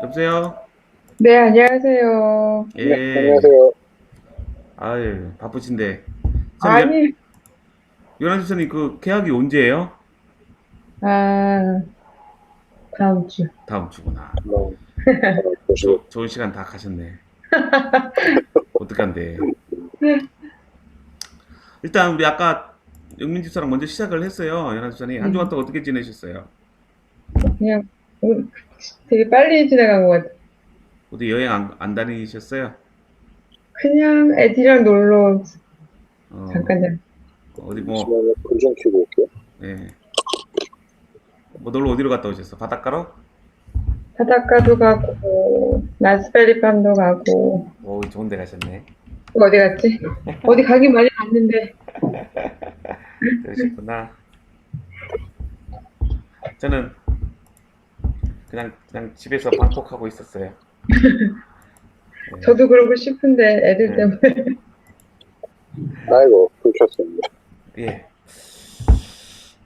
여보세요? 네, 안녕하세요. 네, 예. 안녕하세요. 아유, 바쁘신데. 참, 아니, 요한 주사님, 그, 계약이 언제예요? 아, 다음 주. 다음 주구나. 뭐, 보시고, 좋은 시간 다 가셨네. 어떡한데. 일단, 우리 아까 영민 집사랑 먼저 시작을 했어요. 요한 주사님. 한 주간 음, 동안 어떻게 지내셨어요? 그냥, 되게 빨리 지나간 것 같아. 어디 여행 안 다니셨어요? 그냥 애들이랑 놀러, 어, 잠깐, 어디 뭐, 잠시만요. 불 좀 켜고 올게요. 예. 뭐 놀러 어디로 갔다 오셨어? 바닷가로? 바닷가도 가고, 라스베리팜도 가고, 오, 좋은 데 가셨네. 또 어디 갔지? 어디 가긴 많이 갔는데, 그러셨구나. 저는 그냥 집에서 방콕하고 있었어요. 예. 저도 그러고 싶은데, 애들 예. 때문에. 아이고, 불 켰습니다. 예.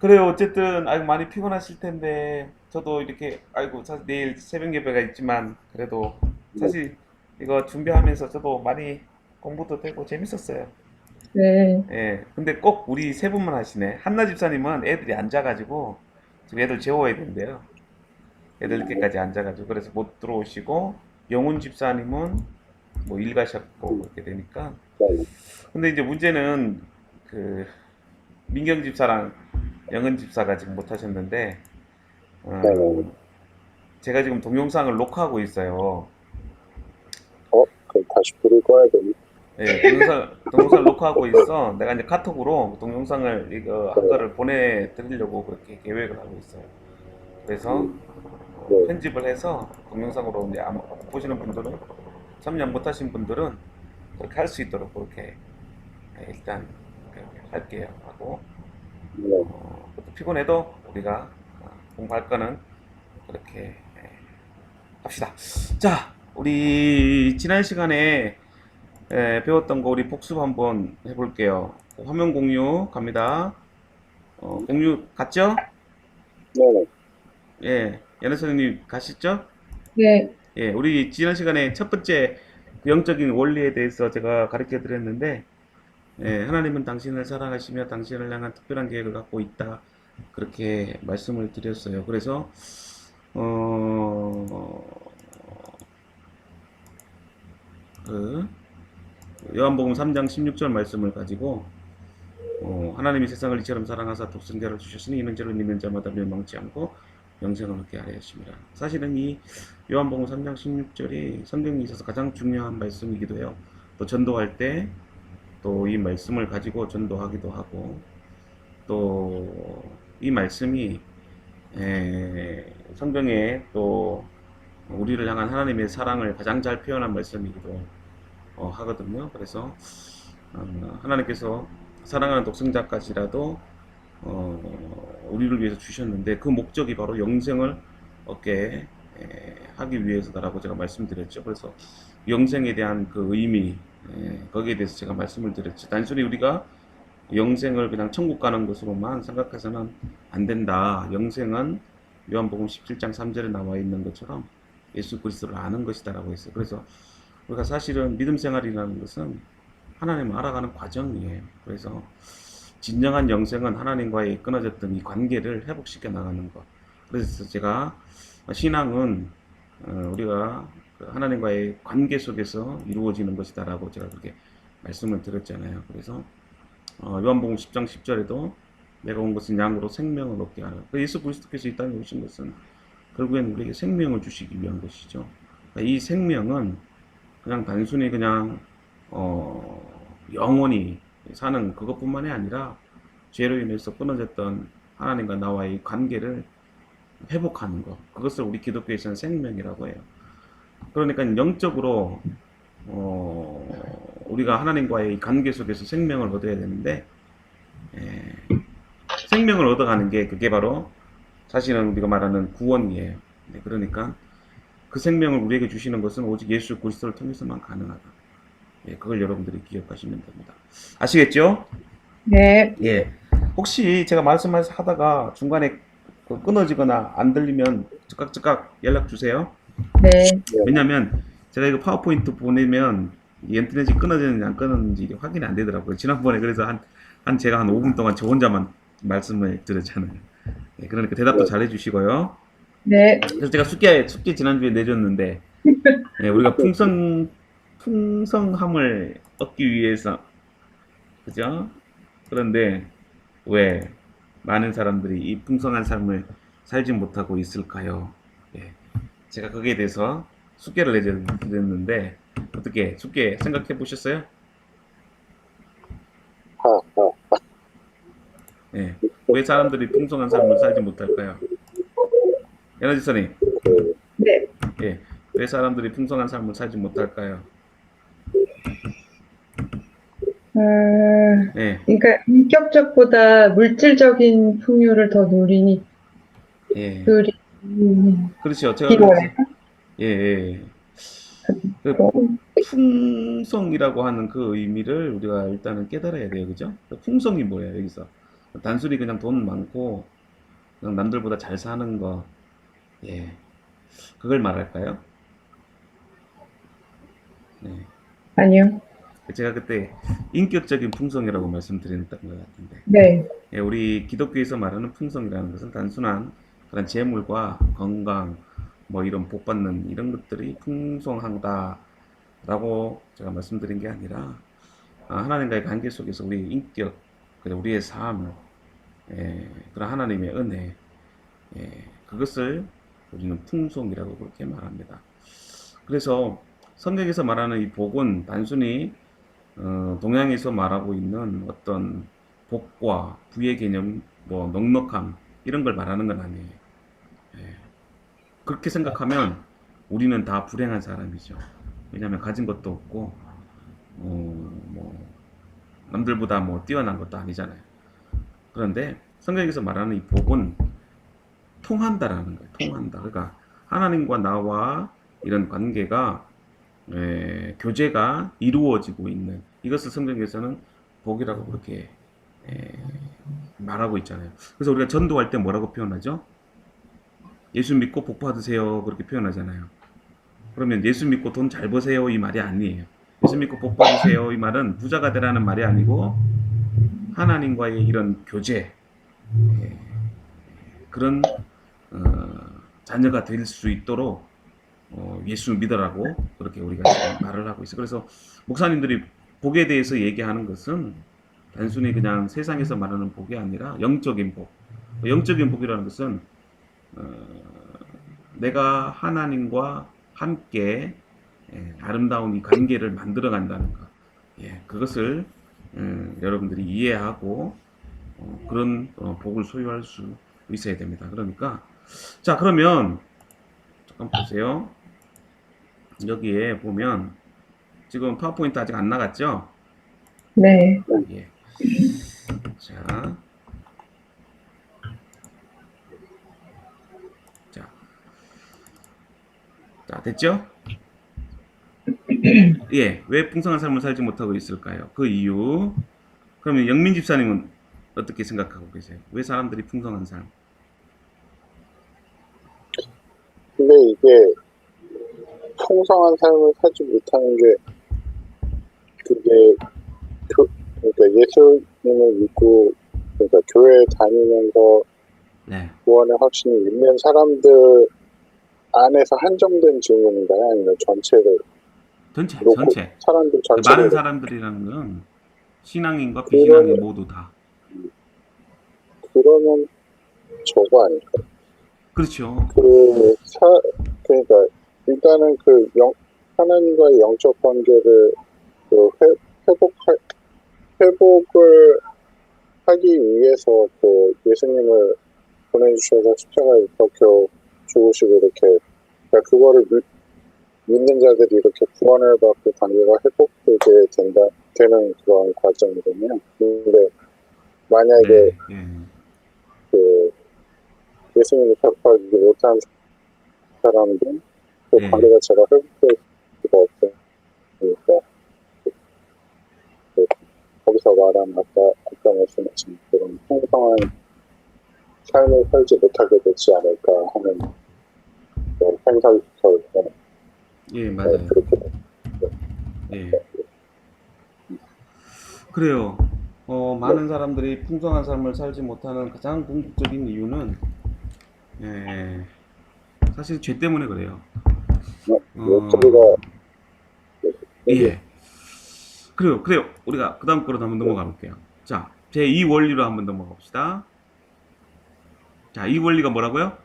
그래요. 어쨌든 아이고 많이 피곤하실 텐데 저도 이렇게 아이고 사실 내일 새벽 예배가 있지만 그래도 네, 사실 이거 준비하면서 저도 많이 공부도 되고 재밌었어요. 네, 예. 근데 꼭 우리 세 분만 하시네. 한나 집사님은 애들이 앉아가지고 지금 애들 재워야 된대요. 애들 늦게까지 앉아가지고 그래서 못 들어오시고 영훈 집사님은 뭐 일 가셨고 그렇게 되니까. 네, 근데 이제 문제는 그 민경 집사랑 영은 집사가 지금 못 하셨는데 네, 네. 어, 제가 지금 동영상을 녹화하고 있어요. 그럼 다시 불을 꺼야 되니? 예, 동영상을 녹화하고 있어. 내가 이제 카톡으로 동영상을 이거 한 네, 거를 보내드리려고 그렇게 계획을 하고 있어요. 그래서 네, 편집을 해서 동영상으로 이제 아마 보시는 분들은 참여 못 하신 분들은 그렇게 할 수 있도록 그렇게 일단 그렇게 할게요. 하고 네, 피곤해도 우리가 공부할 거는 그렇게 합시다. 자, 우리 지난 시간에 배웠던 거 우리 복습 한번 해볼게요. 화면 공유 갑니다. 공유 갔죠? 네, 네. 예, 연애 선생님 가시죠? 네, 예, 우리 지난 시간에 첫 번째 그 영적인 원리에 대해서 제가 가르쳐 드렸는데, 예, 하나님은 당신을 사랑하시며 당신을 향한 특별한 계획을 갖고 있다. 그렇게 말씀을 드렸어요. 그래서, 어, 그, 요한복음 3장 16절 말씀을 가지고, 하나님이 세상을 이처럼 사랑하사 독생자를 주셨으니 이는 저를 믿는 자마다 멸망치 않고 영생을 얻게 하려 하심이라. 사실은 이 요한복음 3장 16절이 성경에 있어서 가장 중요한 말씀이기도 해요. 또 전도할 때 또 이 말씀을 가지고 전도하기도 하고 또 이 말씀이 성경에 또 우리를 향한 하나님의 사랑을 가장 잘 표현한 말씀이기도 하거든요. 그래서 하나님께서 사랑하는 독생자까지라도 우리를 위해서 주셨는데 그 목적이 바로 영생을 얻게 하기 위해서다라고 제가 말씀드렸죠. 그래서 영생에 대한 그 의미 거기에 대해서 제가 말씀을 드렸죠. 단순히 우리가 영생을 그냥 천국 가는 것으로만 생각해서는 안 된다. 영생은 요한복음 17장 3절에 나와 있는 것처럼 예수 그리스도를 아는 것이다라고 했어요. 그래서 우리가 사실은 믿음 생활이라는 것은 하나님을 알아가는 과정이에요. 그래서 진정한 영생은 하나님과의 끊어졌던 이 관계를 회복시켜 나가는 것. 그래서 제가 신앙은 우리가 그 하나님과의 관계 속에서 이루어지는 것이다라고 제가 그렇게 말씀을 드렸잖아요. 그래서 요한복음 10장 10절에도 내가 온 것은 양으로 생명을 얻게 하라. 예수 그리스도께서 이 땅에 오신 것은 결국엔 우리에게 생명을 주시기 위한 것이죠. 그러니까 이 생명은 그냥 단순히 그냥 영원히 사는 그것뿐만이 아니라 죄로 인해서 끊어졌던 하나님과 나와의 관계를 회복하는 것. 그것을 우리 기독교에서는 생명이라고 해요. 그러니까 영적으로 우리가 하나님과의 관계 속에서 생명을 얻어야 되는데 생명을 얻어가는 게 그게 바로 사실은 우리가 말하는 구원이에요. 네, 그러니까 그 생명을 우리에게 주시는 것은 오직 예수 그리스도를 통해서만 가능하다. 예, 그걸 여러분들이 기억하시면 됩니다. 아시겠죠? 네, 예. 혹시 제가 말씀하다가 중간에 끊어지거나 안 들리면 즉각 연락 주세요. 네. 왜냐면 제가 이거 파워포인트 보내면 이 인터넷이 끊어지는지 안 끊어지는지 확인이 안 되더라고요. 지난번에 그래서 제가 한 5분 동안 저 혼자만 말씀을 드렸잖아요. 네, 그러니까 대답도 네. 잘 해주시고요. 네. 그래서 제가 숙제 지난주에 내줬는데, 네, 우리가 풍성함을 얻기 위해서, 그죠? 그런데 왜 많은 사람들이 이 풍성한 삶을 살지 못하고 있을까요? 예, 제가 거기에 대해서 숙제를 내드렸는데 어떻게 숙제 생각해 보셨어요? 예, 왜 사람들이 풍성한 삶을 살지 못할까요? 에너지 선님, 네. 예, 왜 사람들이 풍성한 삶을 살지 못할까요? 예, 그러니까 인격적보다 물질적인 풍요를 더 누리니, 예, 누리, 그렇죠. 제가 그래서 기원할까? 예, 예. 그 그럼, 풍성이라고 하는 그 의미를 우리가 일단은 깨달아야 돼요, 그죠? 그 풍성이 뭐예요, 여기서? 단순히 그냥 돈 많고 그냥 남들보다 잘 사는 거, 예, 그걸 말할까요? 네. 아니요. 제가 그때 인격적인 풍성이라고 말씀드렸던 것 같은데, 네. 예, 우리 기독교에서 말하는 풍성이라는 것은 단순한 그런 재물과 건강, 뭐 이런 복 받는 이런 것들이 풍성하다라고 제가 말씀드린 게 아니라, 하나님과의 관계 속에서 우리의 인격, 우리의 삶, 예, 그런 하나님의 은혜, 예, 그것을 우리는 풍성이라고 그렇게 말합니다. 그래서 성경에서 말하는 이 복은 단순히 동양에서 말하고 있는 어떤 복과 부의 개념, 뭐 넉넉함 이런 걸 말하는 건 아니에요. 예. 그렇게 생각하면 우리는 다 불행한 사람이죠. 왜냐하면 가진 것도 없고, 뭐 남들보다 뭐 뛰어난 것도 아니잖아요. 그런데 성경에서 말하는 이 복은 통한다라는 거예요. 통한다. 그러니까 하나님과 나와 이런 관계가 교제가 이루어지고 있는 이것을 성경에서는 복이라고 그렇게 에, 말하고 있잖아요. 그래서 우리가 전도할 때 뭐라고 표현하죠? 예수 믿고 복 받으세요 그렇게 표현하잖아요. 그러면 예수 믿고 돈 잘 버세요 이 말이 아니에요. 예수 믿고 복 받으세요 이 말은 부자가 되라는 말이 아니고 하나님과의 이런 교제, 그런 자녀가 될 수 있도록 예수 믿으라고 그렇게 우리가 지금 말을 하고 있어요. 그래서 목사님들이 복에 대해서 얘기하는 것은 단순히 그냥 세상에서 말하는 복이 아니라 영적인 복. 영적인 복이라는 것은 내가 하나님과 함께 아름다운 이 관계를 만들어 간다는 것. 예, 그것을 여러분들이 이해하고 그런 복을 소유할 수 있어야 됩니다. 그러니까 자, 그러면 잠깐 보세요. 여기에 보면 지금 파워포인트 아직 안 나갔죠? 네. 예. 자, 자, 자, 됐죠? 예, 왜 풍성한 삶을 살지 못하고 있을까요? 그 이유. 그러면 영민 집사님은 어떻게 생각하고 계세요? 왜 사람들이 풍성한 삶? 근데 이게 풍성한 삶을 살지 못하는 게 그게 그러니까 예수님을 믿고 그러니까 교회 다니면서 네, 구원의 확신이 있는 사람들 안에서 한정된 질문인가요? 아니면 전체를 전체, 놓고 전체. 사람들 많은 전체를 사람들이라는 건 신앙인과 비신앙인 그러면 모두 다. 그러면 저거 아닐까? 그렇죠. 그러니까 일단은 하나님과의 영적 관계를 그 회복을 하기 위해서 그 예수님을 보내주셔서 십자가에 박혀 죽으시고 이렇게 그러니까 그거를 믿는 자들이 이렇게 구원을 받고 관계가 회복되게 되는 그런 과정이거든요. 근데 만약에 네, 예. 그 예수님을 접하지 못한 사람들 그 예. 관계가 제가 회복될 수가 없으니까 그 거기서 말한 아까 말씀하신 그런 풍성한 삶을 살지 못하게 되지 않을까 하는 생각부터 예, 맞아요. 그렇게 예. 그래요. 많은 사람들이 풍성한 삶을 살지 못하는 가장 궁극적인 이유는, 예, 사실 죄 때문에 그래요. 목소리가 어, 이게 예. 그래요. 그래요. 우리가 그 다음 거로 한번 넘어가 볼게요. 자, 제 이 원리로 한번 넘어가 봅시다. 자, 이 원리가 뭐라고요?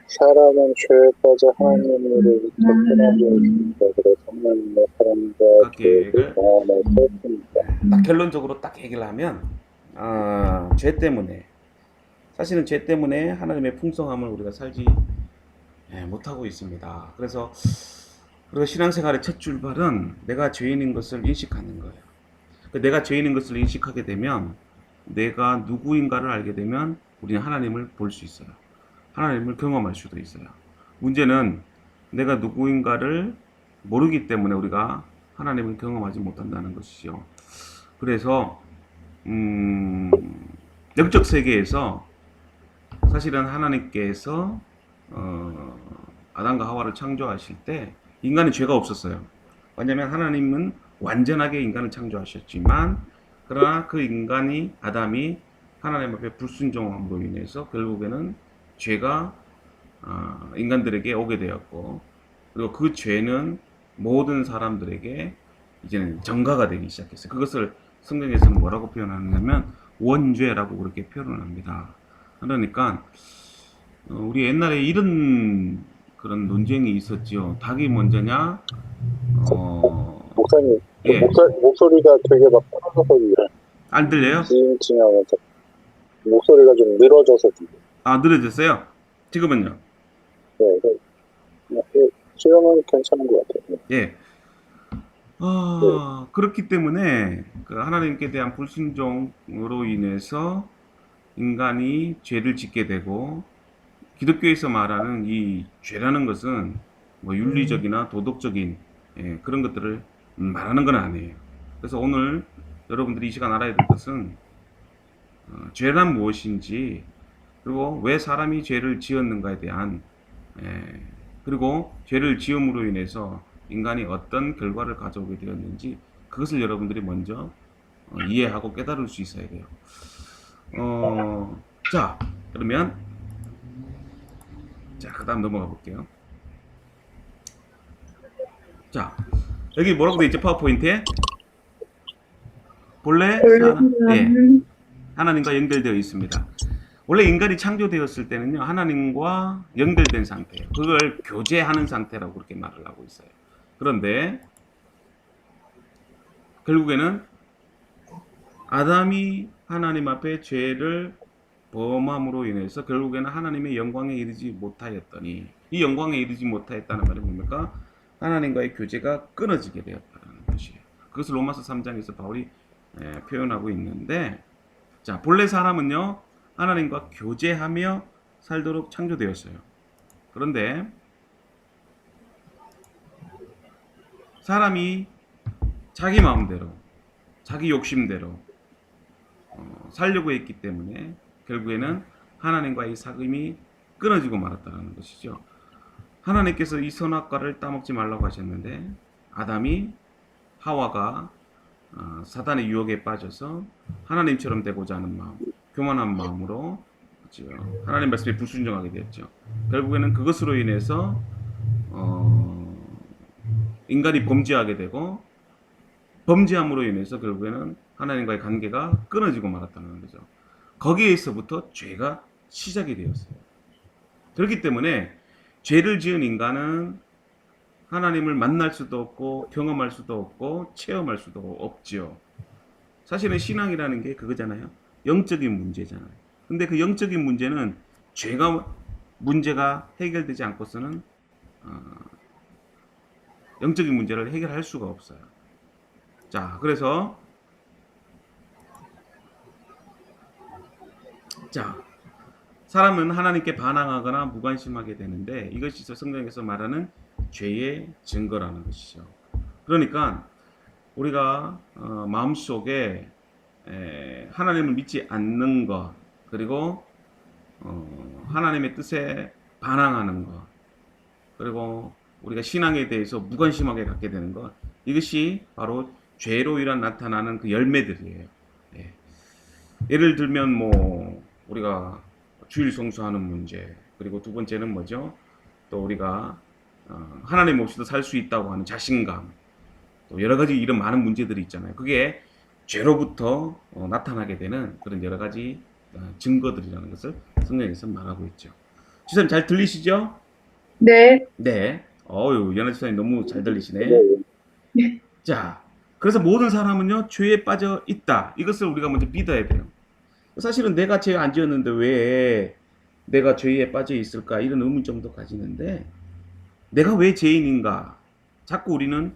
사람은 죄에 빠져 하나님으로부터 떠나져 있습니다. 그래서 하나님의 사람과 각 죄를 계획을 경험할 수 없습니다. 딱 결론적으로 딱 얘기를 하면, 죄 때문에, 사실은 죄 때문에 하나님의 풍성함을 우리가 살지 못하고 있습니다. 그래서 우리가 신앙생활의 첫 출발은 내가 죄인인 것을 인식하는 거예요. 내가 죄인인 것을 인식하게 되면, 내가 누구인가를 알게 되면 우리는 하나님을 볼 수 있어요. 하나님을 경험할 수도 있어요. 문제는 내가 누구인가를 모르기 때문에 우리가 하나님을 경험하지 못한다는 것이죠. 그래서 음, 영적 세계에서 사실은 하나님께서 어, 아담과 하와를 창조하실 때 인간의 죄가 없었어요. 왜냐하면 하나님은 완전하게 인간을 창조하셨지만, 그러나 그 인간이 아담이 하나님 앞에 불순종함으로 인해서 결국에는 죄가 인간들에게 오게 되었고, 그리고 그 죄는 모든 사람들에게 이제는 전가가 되기 시작했어요. 그것을 성경에서는 뭐라고 표현하냐면 원죄라고 그렇게 표현을 합니다. 그러니까 우리 옛날에 이런 그런 논쟁이 있었죠. 닭이 먼저냐? 목사님, 예. 목소리가 되게 막 떨어져서 그래. 안 들려요? 찡찡하면서 목소리가 좀 늘어져서 들려요. 늘어졌어요? 지금은요? 네, 수영은 괜찮은 것 같아요. 예. 네, 그렇기 때문에 그 하나님께 대한 불순종으로 인해서 인간이 죄를 짓게 되고, 기독교에서 말하는 이 죄라는 것은 뭐 윤리적이나 도덕적인 그런 것들을 말하는 건 아니에요. 그래서 오늘 여러분들이 이 시간 알아야 될 것은 죄란 무엇인지, 그리고 왜 사람이 죄를 지었는가에 대한, 예, 그리고 죄를 지음으로 인해서 인간이 어떤 결과를 가져오게 되었는지, 그것을 여러분들이 먼저 이해하고 깨달을 수 있어야 돼요. 자, 그러면 자, 그다음 넘어가 볼게요. 자, 여기 뭐라고 돼 있죠? 파워포인트에 본래 원래 예, 사람은 하나님과 연결되어 있습니다. 원래 인간이 창조되었을 때는요, 하나님과 연결된 상태예요. 그걸 교제하는 상태라고 그렇게 말을 하고 있어요. 그런데 결국에는 아담이 하나님 앞에 죄를 범함으로 인해서 결국에는 하나님의 영광에 이르지 못하였더니, 이 영광에 이르지 못하였다는 말이 뭡니까? 하나님과의 교제가 끊어지게 되었다는 것이에요. 그것을 로마서 3장에서 바울이 표현하고 있는데, 자, 본래 사람은요, 하나님과 교제하며 살도록 창조되었어요. 그런데 사람이 자기 마음대로, 자기 욕심대로 살려고 했기 때문에 결국에는 하나님과의 사귐이 끊어지고 말았다는 것이죠. 하나님께서 이 선악과를 따먹지 말라고 하셨는데, 아담이 하와가 사단의 유혹에 빠져서 하나님처럼 되고자 하는 마음, 교만한 마음으로 하나님 말씀에 불순종하게 되었죠. 결국에는 그것으로 인해서 인간이 범죄하게 되고, 범죄함으로 인해서 결국에는 하나님과의 관계가 끊어지고 말았다는 거죠. 거기에서부터 죄가 시작이 되었어요. 그렇기 때문에 죄를 지은 인간은 하나님을 만날 수도 없고 경험할 수도 없고 체험할 수도 없지요. 사실은 신앙이라는 게 그거잖아요. 영적인 문제잖아요. 근데 그 영적인 문제는 문제가 해결되지 않고서는 영적인 문제를 해결할 수가 없어요. 자, 그래서 자, 사람은 하나님께 반항하거나 무관심하게 되는데, 이것이 성경에서 말하는 죄의 증거라는 것이죠. 그러니까 우리가 마음속에 하나님을 믿지 않는 것, 그리고 하나님의 뜻에 반항하는 것, 그리고 우리가 신앙에 대해서 무관심하게 갖게 되는 것, 이것이 바로 죄로 인한 나타나는 그 열매들이에요. 예. 예를 들면 뭐 우리가 주일 성수하는 문제, 그리고 두 번째는 뭐죠? 또 우리가 하나님 없이도 살 수 있다고 하는 자신감, 또 여러 가지 이런 많은 문제들이 있잖아요. 그게 죄로부터 나타나게 되는 그런 여러 가지 증거들이라는 것을 성경에서 말하고 있죠. 지사님 잘 들리시죠? 네. 네. 연하 지사님 너무 잘 들리시네. 네. 자, 그래서 모든 사람은요 죄에 빠져 있다. 이것을 우리가 먼저 믿어야 돼요. 사실은 내가 죄 안 지었는데 왜 내가 죄에 빠져 있을까 이런 의문점도 가지는데, 내가 왜 죄인인가? 자꾸 우리는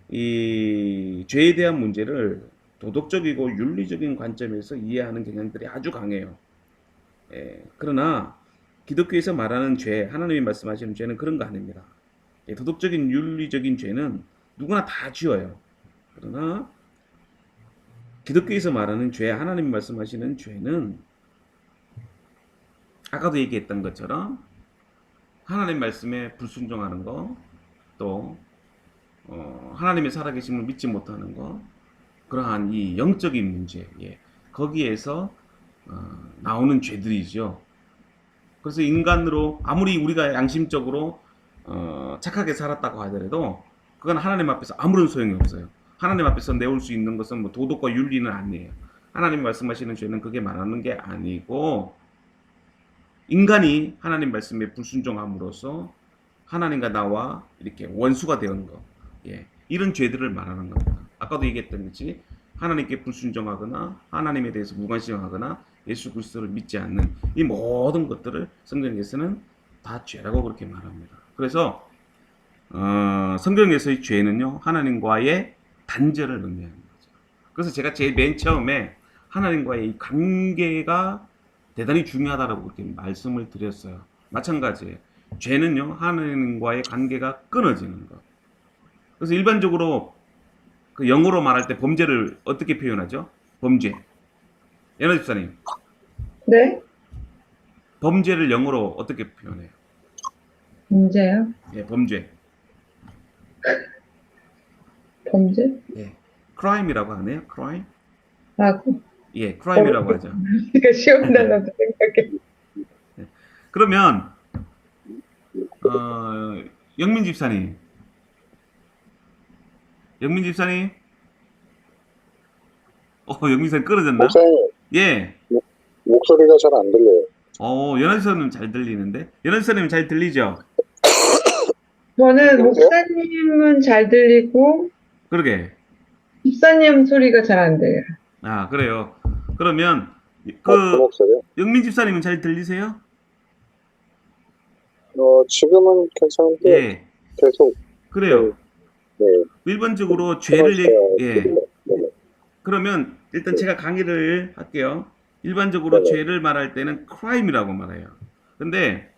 이 죄에 대한 문제를 도덕적이고 윤리적인 관점에서 이해하는 경향들이 아주 강해요. 그러나 기독교에서 말하는 죄, 하나님이 말씀하시는 죄는 그런 거 아닙니다. 도덕적인 윤리적인 죄는 누구나 다 지어요. 그러나 기독교에서 말하는 죄, 하나님이 말씀하시는 죄는 아까도 얘기했던 것처럼 하나님 말씀에 불순종하는 거, 또 하나님의 살아계심을 믿지 못하는 거, 그러한 이 영적인 문제, 거기에서 나오는 죄들이죠. 그래서 인간으로 아무리 우리가 양심적으로 착하게 살았다고 하더라도 그건 하나님 앞에서 아무런 소용이 없어요. 하나님 앞에서 내올 수 있는 것은 뭐 도덕과 윤리는 아니에요. 하나님 말씀하시는 죄는 그게 말하는 게 아니고, 인간이 하나님 말씀에 불순종함으로써 하나님과 나와 이렇게 원수가 되는 거, 이런 죄들을 말하는 겁니다. 아까도 얘기했던 것이 하나님께 불순종하거나 하나님에 대해서 무관심하거나 예수 그리스도를 믿지 않는 이 모든 것들을 성경에서는 다 죄라고 그렇게 말합니다. 그래서 성경에서의 죄는요 하나님과의 단절을 의미하는 거죠. 그래서 제가 제일 맨 처음에 하나님과의 이 관계가 대단히 중요하다라고 그렇게 말씀을 드렸어요. 마찬가지예요. 죄는요 하나님과의 관계가 끊어지는 것. 그래서 일반적으로 그 영어로 말할 때 범죄를 어떻게 표현하죠? 범죄. 연하 집사님, 네. 범죄를 영어로 어떻게 표현해요? 문제요? 범죄. 범죄? crime이라고 하네요. crime. 라고. crime이라고 하죠. 그러니까 쉬운 단어도 생각해. 그러면 영민 집사님, 영민 집사님 끊어졌나? 목사님, 예. 목소리가 잘 안 들려요. 연하 집사님 잘 들리는데? 연하 집사님 잘 들리죠? 저는 여보세요? 목사님은 잘 들리고 그러게. 집사님 소리가 잘 안 들려요. 아, 그래요. 그러면 그 목소리요? 영민 집사님은 잘 들리세요? 지금은 괜찮은데 예. 계속 그래요. 네. 일반적으로 죄를 네. 그러면 일단 제가 강의를 할게요. 일반적으로 네네. 죄를 말할 때는 crime이라고 말해요. 근데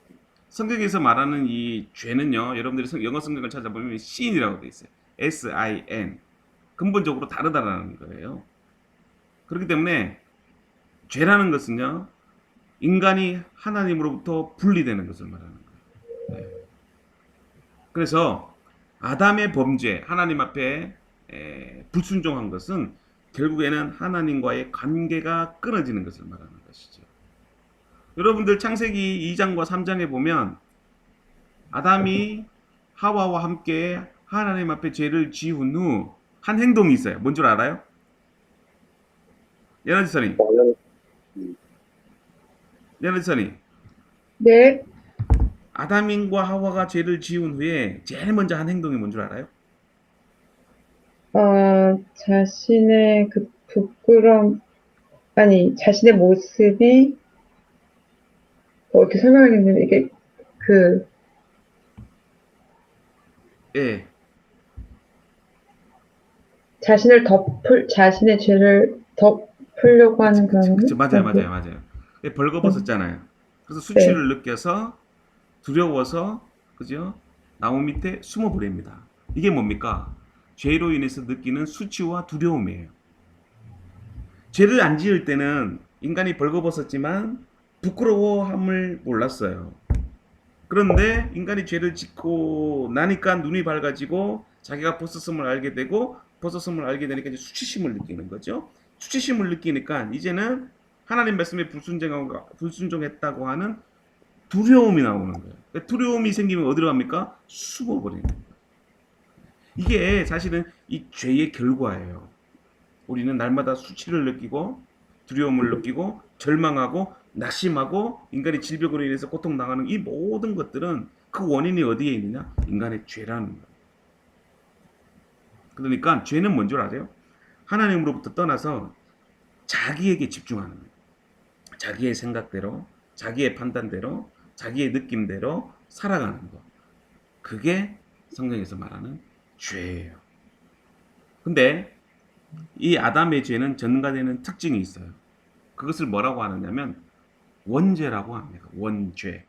성경에서 말하는 이 죄는요, 여러분들이 영어 성경을 찾아보면 sin이라고 돼 있어요. S-I-N. 근본적으로 다르다라는 거예요. 그렇기 때문에 죄라는 것은요, 인간이 하나님으로부터 분리되는 것을 말하는 거예요. 그래서 아담의 범죄, 하나님 앞에 불순종한 것은 결국에는 하나님과의 관계가 끊어지는 것을 말하는 것이죠. 여러분들 창세기 2장과 3장에 보면 아담이 하와와 함께 하나님 앞에 죄를 지은 후 한 행동이 있어요. 뭔 줄 알아요? 연하 지사님. 연하 지사님. 네. 아담인과 하와가 죄를 지은 후에 제일 먼저 한 행동이 뭔 줄 알아요? 자신의 그 자신의 모습이, 어떻게 설명하겠는데, 이게, 예. 자신의 죄를 덮으려고 하는 그런 그쵸. 거? 맞아요. 벌거벗었잖아요. 그래서 수치를 느껴서 두려워서, 그죠? 나무 밑에 숨어버립니다. 이게 뭡니까? 죄로 인해서 느끼는 수치와 두려움이에요. 죄를 안 지을 때는 인간이 벌거벗었지만 부끄러워함을 몰랐어요. 그런데 인간이 죄를 짓고 나니까 눈이 밝아지고 자기가 벗었음을 알게 되고 벗었음을 알게 되니까 이제 수치심을 느끼는 거죠. 수치심을 느끼니까 이제는 하나님 말씀에 불순종했다고 하는 두려움이 나오는 거예요. 그러니까 두려움이 생기면 어디로 갑니까? 숨어버리는 거예요. 이게 사실은 이 죄의 결과예요. 우리는 날마다 수치를 느끼고 두려움을 느끼고 절망하고 낙심하고 인간의 질병으로 인해서 고통당하는 이 모든 것들은 그 원인이 어디에 있느냐? 인간의 죄라는 거예요. 그러니까 죄는 뭔 줄 아세요? 하나님으로부터 떠나서 자기에게 집중하는 거예요. 자기의 생각대로, 자기의 판단대로, 자기의 느낌대로 살아가는 거. 그게 성경에서 말하는 죄예요. 근데 이 아담의 죄는 전가되는 특징이 있어요. 그것을 뭐라고 하느냐면 원죄라고 합니다. 원죄.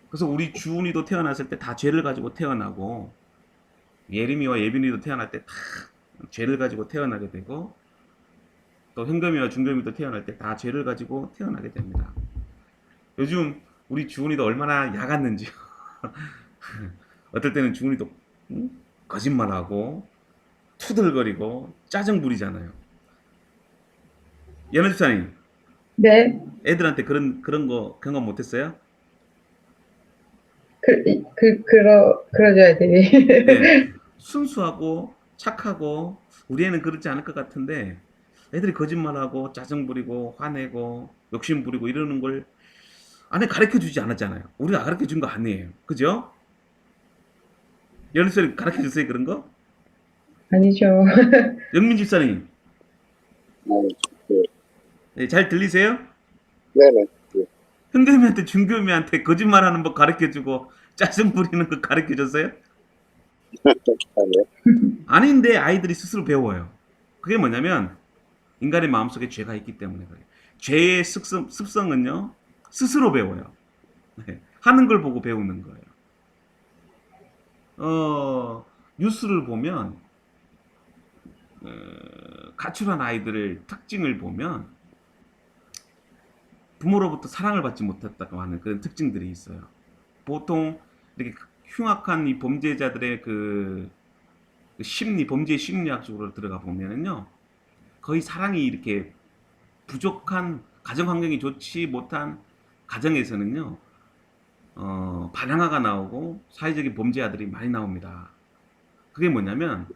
그래서 우리 주은이도 태어났을 때 다 죄를 가지고 태어나고 예림이와 예빈이도 태어날 때 다 죄를 가지고 태어나게 되고 또 현금이와 중금이도 태어날 때 다 죄를 가지고 태어나게 됩니다. 요즘 우리 주은이도 얼마나 야갔는지 어떨 때는 주은이도 거짓말하고 투덜거리고 짜증 부리잖아요. 연애 집사님, 네. 애들한테 그런 거 경험 못했어요? 그러죠, 애들이. 네. 순수하고 착하고 우리 애는 그렇지 않을 것 같은데 애들이 거짓말하고 짜증 부리고 화내고 욕심 부리고 이러는 걸 안에 가르쳐 주지 않았잖아요. 우리가 가르쳐 준 거 아니에요. 그죠? 연애소리 가르쳐 줬어요, 그런 거? 아니죠. 영민 집사님, 네. 네, 잘 들리세요? 네네. 예. 현금이한테 중금이한테 거짓말하는 법 가르쳐 주고 짜증 부리는 거 가르쳐 줬어요? 아니요. 아닌데 아이들이 스스로 배워요. 그게 뭐냐면 인간의 마음속에 죄가 있기 때문에 그래요. 죄의 습성은요, 스스로 배워요. 네, 하는 걸 보고 배우는 거예요. 뉴스를 보면 가출한 아이들의 특징을 보면 부모로부터 사랑을 받지 못했다고 하는 그런 특징들이 있어요. 보통 이렇게 흉악한 이 범죄자들의 그 심리, 범죄 심리학 쪽으로 들어가 보면은요, 거의 사랑이 이렇게 부족한 가정 환경이 좋지 못한 가정에서는요, 반항아가 나오고 사회적인 범죄자들이 많이 나옵니다. 그게 뭐냐면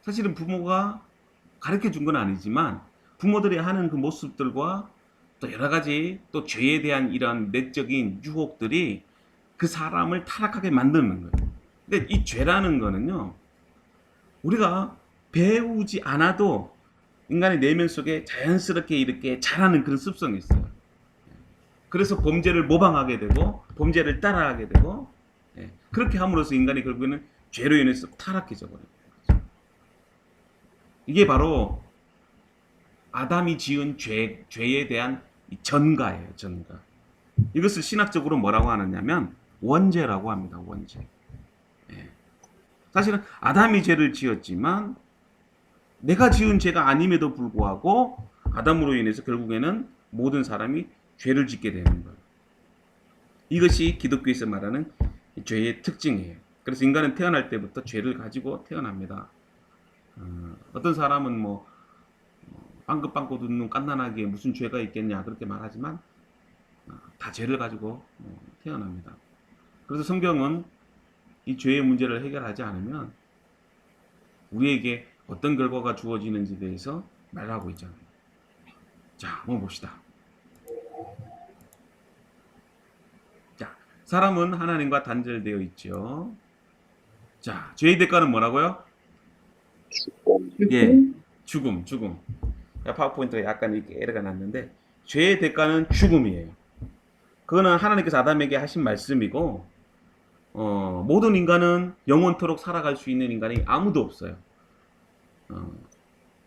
사실은 부모가 가르쳐 준 건 아니지만 부모들이 하는 그 모습들과 또 여러 가지 또 죄에 대한 이런 내적인 유혹들이 그 사람을 타락하게 만드는 거예요. 근데 이 죄라는 거는요, 우리가 배우지 않아도 인간의 내면 속에 자연스럽게 이렇게 자라는 그런 습성이 있어요. 그래서 범죄를 모방하게 되고 범죄를 따라하게 되고, 그렇게 함으로써 인간이 결국에는 죄로 인해서 타락해져 버려요. 이게 바로 아담이 지은 죄에 대한 전가예요. 전가. 이것을 신학적으로 뭐라고 하느냐면 원죄라고 합니다. 원죄. 사실은 아담이 죄를 지었지만 내가 지은 죄가 아님에도 불구하고 아담으로 인해서 결국에는 모든 사람이 죄를 짓게 되는 거예요. 이것이 기독교에서 말하는 죄의 특징이에요. 그래서 인간은 태어날 때부터 죄를 가지고 태어납니다. 어떤 사람은 뭐 빵긋빵긋 웃는 깐난하게 무슨 죄가 있겠냐 그렇게 말하지만 다 죄를 가지고 태어납니다. 그래서 성경은 이 죄의 문제를 해결하지 않으면 우리에게 어떤 결과가 주어지는지에 대해서 말하고 있잖아요. 자, 한번 봅시다. 자, 사람은 하나님과 단절되어 있죠. 자, 죄의 대가는 뭐라고요? 예, 죽음. 파워포인트가 약간 이렇게 에러가 났는데 죄의 대가는 죽음이에요. 그거는 하나님께서 아담에게 하신 말씀이고, 모든 인간은 영원토록 살아갈 수 있는 인간이 아무도 없어요.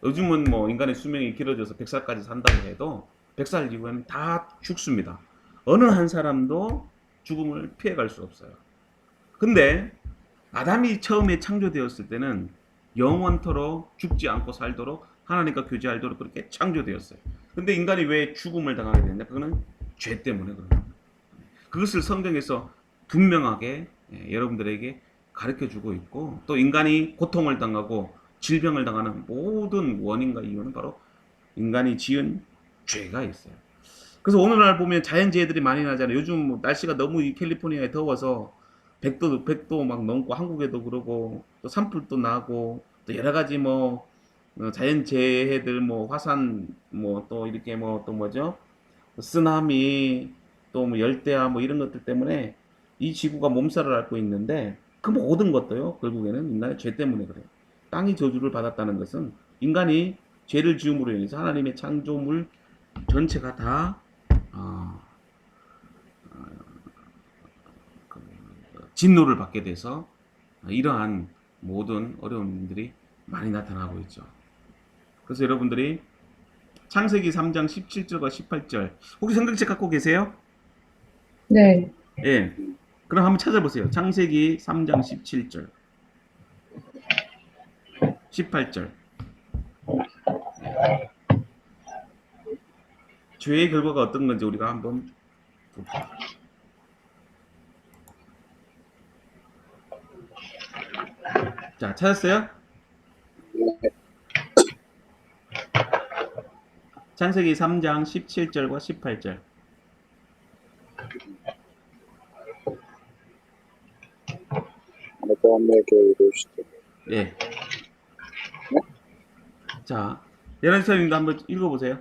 요즘은 뭐 인간의 수명이 길어져서 100살까지 산다고 해도 100살 이후에는 다 죽습니다. 어느 한 사람도 죽음을 피해갈 수 없어요. 근데 아담이 처음에 창조되었을 때는 영원토록 죽지 않고 살도록 하나님과 교제하도록 그렇게 창조되었어요. 근데 인간이 왜 죽음을 당하게 됐냐? 그거는 죄 때문에 그런 거예요. 그것을 성경에서 분명하게 여러분들에게 가르쳐 주고 있고, 또 인간이 고통을 당하고 질병을 당하는 모든 원인과 이유는 바로 인간이 지은 죄가 있어요. 그래서 오늘날 보면 자연재해들이 많이 나잖아요. 요즘 뭐 날씨가 너무 이 캘리포니아에 더워서 100도 막 넘고 한국에도 그러고 또 산불도 나고 또 여러 가지 뭐 자연재해들 뭐 화산 뭐 또 이렇게 뭐 또 뭐죠? 쓰나미 또 뭐 열대야 뭐 이런 것들 때문에 이 지구가 몸살을 앓고 있는데 그 모든 것도요 결국에는 인간의 죄 때문에 그래요. 땅이 저주를 받았다는 것은 인간이 죄를 지음으로 인해서 하나님의 창조물 전체가 다 어, 그 진노를 받게 돼서 이러한 모든 어려움들이 많이 나타나고 있죠. 그래서 여러분들이 창세기 3장 17절과 18절 혹시 성경책 갖고 계세요? 네. 예. 그럼 한번 찾아보세요. 창세기 3장 17절, 18절. 죄의 결과가 어떤 건지 우리가 한번 봅시다. 자, 찾았어요? 창세기 3장 17절과 18절. 아담에게 이르시되. 예. 자, 연한사님도 한번 읽어보세요.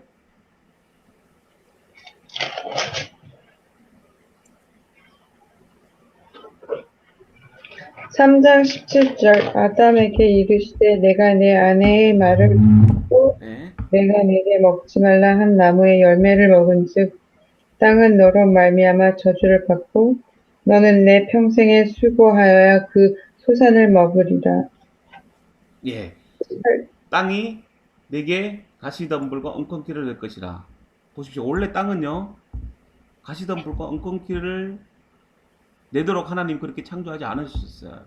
삼장 17절 아담에게 이르시되 내가 내 아내의 말을 듣고 예. 내가 내게 먹지 말라 한 나무의 열매를 먹은즉 땅은 너로 말미암아 저주를 받고 너는 내 평생에 수고하여야 그 소산을 먹으리라. 예. 땅이 내게 가시덤불과 엉겅퀴를 낼 것이라. 보십시오. 원래 땅은요, 가시덤불과 엉겅퀴를 내도록 하나님 그렇게 창조하지 않으셨어요.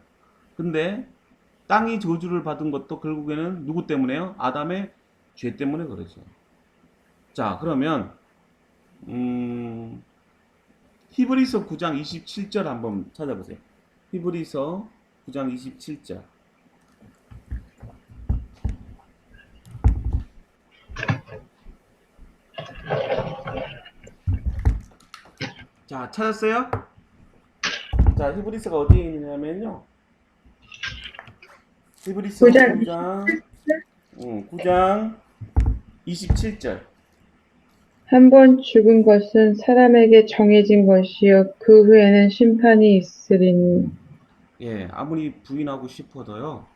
근데 땅이 저주를 받은 것도 결국에는 누구 때문에요? 아담의 죄 때문에 그러죠. 자, 그러면 히브리서 9장 27절 한번 찾아보세요. 히브리서 9장 27절. 자, 찾았어요? 자, 히브리서가 어디에 있냐면요. 히브리서 9장 9장 27절. 한 번 죽은 것은 사람에게 정해진 것이요 그 후에는 심판이 있으리니. 예, 아무리 부인하고 싶어도요.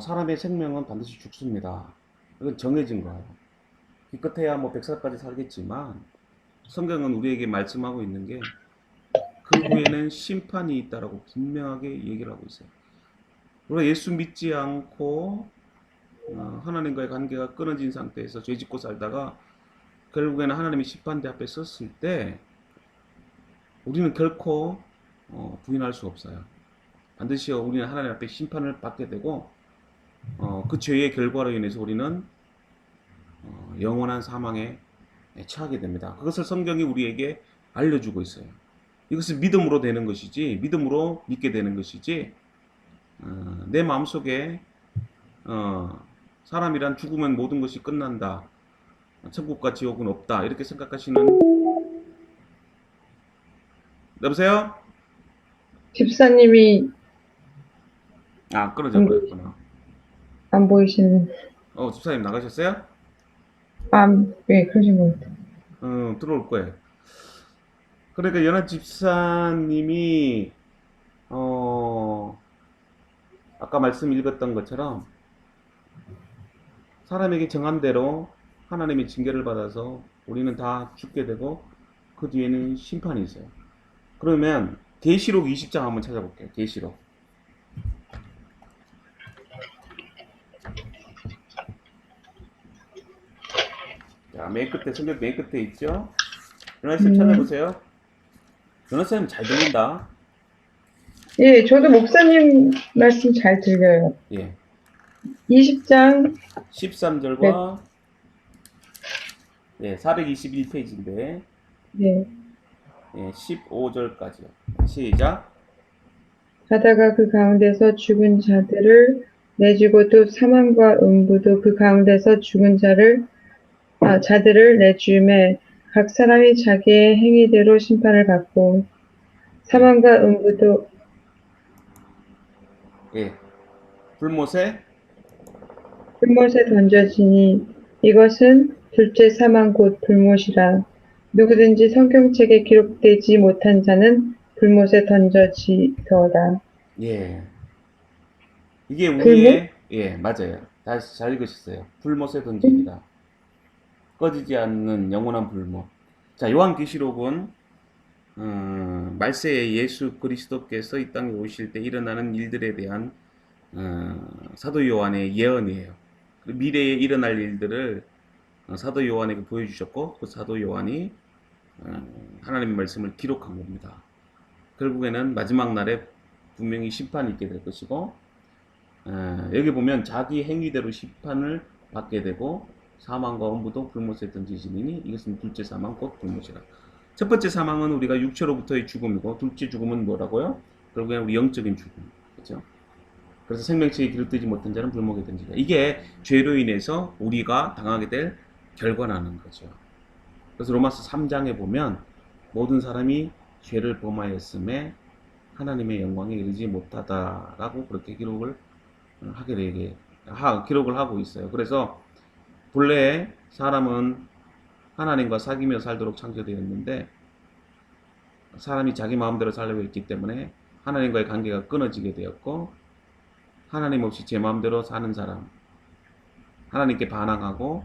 사람의 생명은 반드시 죽습니다. 이건 정해진 거예요. 기껏해야 뭐 100살까지 살겠지만 성경은 우리에게 말씀하고 있는 게 그 후에는 심판이 있다라고 분명하게 얘기를 하고 있어요. 우리가 예수 믿지 않고 하나님과의 관계가 끊어진 상태에서 죄 짓고 살다가 결국에는 하나님의 심판대 앞에 섰을 때 우리는 결코 부인할 수 없어요. 반드시 우리는 하나님 앞에 심판을 받게 되고 그 죄의 결과로 인해서 우리는 영원한 사망에 처하게 됩니다. 그것을 성경이 우리에게 알려주고 있어요. 이것은 믿음으로 되는 것이지, 믿음으로 믿게 되는 것이지, 내 마음속에 사람이란 죽으면 모든 것이 끝난다, 천국과 지옥은 없다 이렇게 생각하시는. 여보세요? 집사님이 끊어져 버렸구나. 안 보이시는. 집사님 나가셨어요? 네, 그러신 것 같아요. 들어올 거예요. 그러니까 연한 집사님이 아까 말씀 읽었던 것처럼 사람에게 정한 대로 하나님의 징계를 받아서 우리는 다 죽게 되고 그 뒤에는 심판이 있어요. 그러면 계시록 20장 한번 찾아볼게요. 계시록. 자, 맨 끝에, 성경 맨 끝에 있죠? 연하쌤 찾아보세요. 연하쌤 잘 들린다. 예, 저도 목사님 말씀 잘 들려요. 예. 20장 13절과 421페이지인데 네. 15절까지요. 시작. 하다가 그 가운데서 죽은 자들을 내주고 또 사망과 음부도 그 가운데서 죽은 자들을 내주매 각 사람이 자기의 행위대로 심판을 받고 사망과 음부도 예. 불못에 불못에 던져지니 이것은 둘째 사망 곧 불못이라. 누구든지 성경책에 기록되지 못한 자는 불못에 던져지더라. 예. 이게 불못? 맞아요. 다시 잘 읽으셨어요. 불못에 던지기다. 꺼지지 않는 영원한 불못. 자, 요한계시록은 말세에 예수 그리스도께서 이 땅에 오실 때 일어나는 일들에 대한 사도 요한의 예언이에요. 그 미래에 일어날 일들을 사도 요한에게 보여주셨고 그 사도 요한이 하나님의 말씀을 기록한 겁니다. 결국에는 마지막 날에 분명히 심판이 있게 될 것이고 여기 보면 자기 행위대로 심판을 받게 되고 사망과 엄부도 불못에 던지시니 이것은 둘째 사망 곧 불못이라. 첫 번째 사망은 우리가 육체로부터의 죽음이고 둘째 죽음은 뭐라고요? 결국에는 우리 영적인 죽음. 그렇죠? 그래서 생명책에 기록되지 못한 자는 불목에 던지다. 이게 죄로 인해서 우리가 당하게 될 결과라는 거죠. 그래서 로마서 3장에 보면 모든 사람이 죄를 범하였음에 하나님의 영광에 이르지 못하다라고 그렇게 기록을 기록을 하고 있어요. 그래서 본래 사람은 하나님과 사귀며 살도록 창조되었는데 사람이 자기 마음대로 살려고 했기 때문에 하나님과의 관계가 끊어지게 되었고 하나님 없이 제 마음대로 사는 사람, 하나님께 반항하고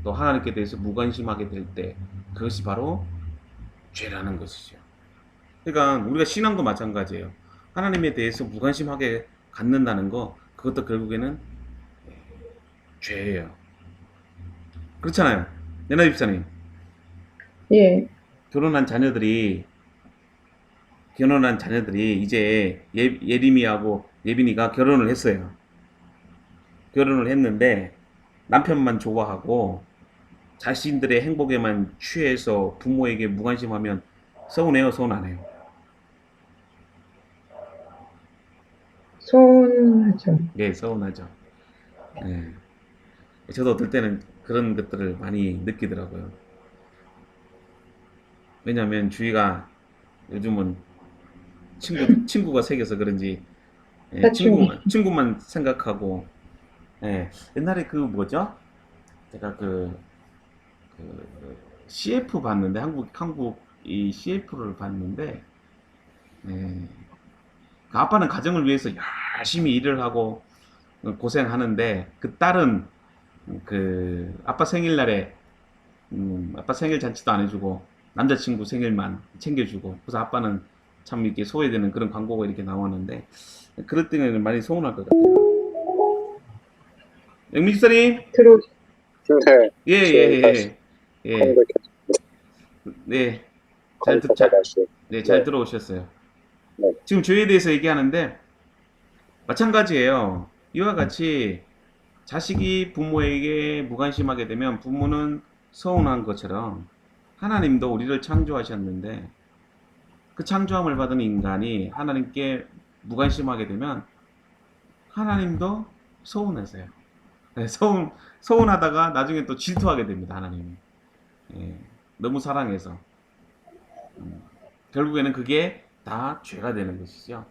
또 하나님께 대해서 무관심하게 될 때 그것이 바로 죄라는 것이죠. 그러니까 우리가 신앙도 마찬가지예요. 하나님에 대해서 무관심하게 갖는다는 거 그것도 결국에는 죄예요. 그렇잖아요. 내나 집사님. 예, 결혼한 자녀들이 이제 예림이하고 예빈이가 결혼을 했어요. 결혼을 했는데 남편만 좋아하고 자신들의 행복에만 취해서 부모에게 무관심하면 서운해요, 서운 안 해요? 서운하죠. 네, 서운하죠. 네. 저도 어떨 때는 그런 것들을 많이 느끼더라고요. 왜냐하면 주위가 요즘은 친구가 생겨서 그런지 사춘기. 친구만 생각하고 옛날에 그 뭐죠? 제가 그 CF 봤는데 한국 이 CF를 봤는데 그 아빠는 가정을 위해서 열심히 일을 하고 고생하는데 그 딸은 그 아빠 생일날에 아빠 생일 잔치도 안 해주고 남자친구 생일만 챙겨주고 그래서 아빠는 참 이렇게 소외되는 그런 광고가 이렇게 나오는데 그럴 때는 많이 서운할 것 같아요. 영미기사님, 들어, 네, 예, 지금 예, 다시 예, 예, 컴백했, 네, 컴퓨터가 다시, 잘 네, 들어오셨어요. 네, 지금 죄에 대해서 얘기하는데 마찬가지예요. 이와 같이 자식이 부모에게 무관심하게 되면 부모는 서운한 것처럼 하나님도 우리를 창조하셨는데 그 창조함을 받은 인간이 하나님께 무관심하게 되면 하나님도 서운하세요. 네, 서운하다가 나중에 또 질투하게 됩니다. 하나님이. 예, 너무 사랑해서. 결국에는 그게 다 죄가 되는 것이죠.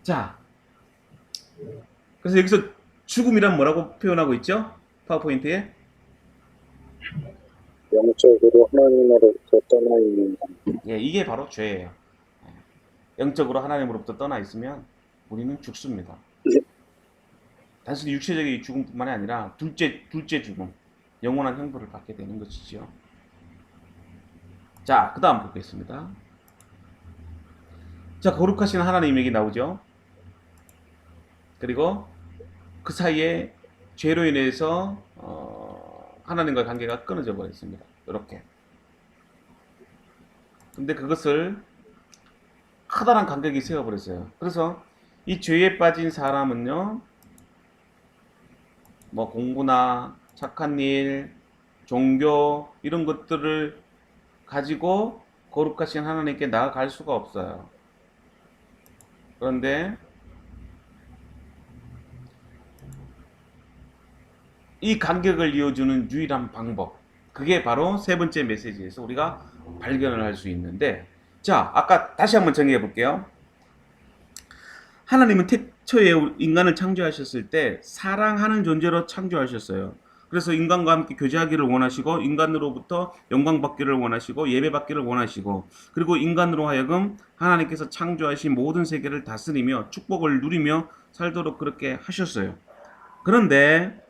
자, 그래서 여기서 죽음이란 뭐라고 표현하고 있죠? 파워포인트에? 영적으로 하나님으로부터 떠나 있는 것. 예, 이게 바로 죄예요. 영적으로 하나님으로부터 떠나 있으면 우리는 죽습니다. 단순히 육체적인 죽음뿐만이 아니라 둘째 죽음, 영원한 형벌을 받게 되는 것이죠. 자, 그 다음 보겠습니다. 자, 거룩하신 하나님 얘기 나오죠. 그리고 그 사이에 죄로 인해서 하나님과 관계가 끊어져 버렸습니다. 이렇게. 근데 그것을 커다란 간격이 세워버렸어요. 그래서 이 죄에 빠진 사람은요, 뭐 공부나 착한 일, 종교 이런 것들을 가지고 거룩하신 하나님께 나아갈 수가 없어요. 그런데 이 간격을 이어주는 유일한 방법, 그게 바로 세 번째 메시지에서 우리가 발견을 할 수 있는데, 자, 아까 다시 한번 정리해 볼게요. 하나님은 태초에 인간을 창조하셨을 때 사랑하는 존재로 창조하셨어요. 그래서 인간과 함께 교제하기를 원하시고, 인간으로부터 영광 받기를 원하시고, 예배 받기를 원하시고, 그리고 인간으로 하여금 하나님께서 창조하신 모든 세계를 다스리며 축복을 누리며 살도록 그렇게 하셨어요. 그런데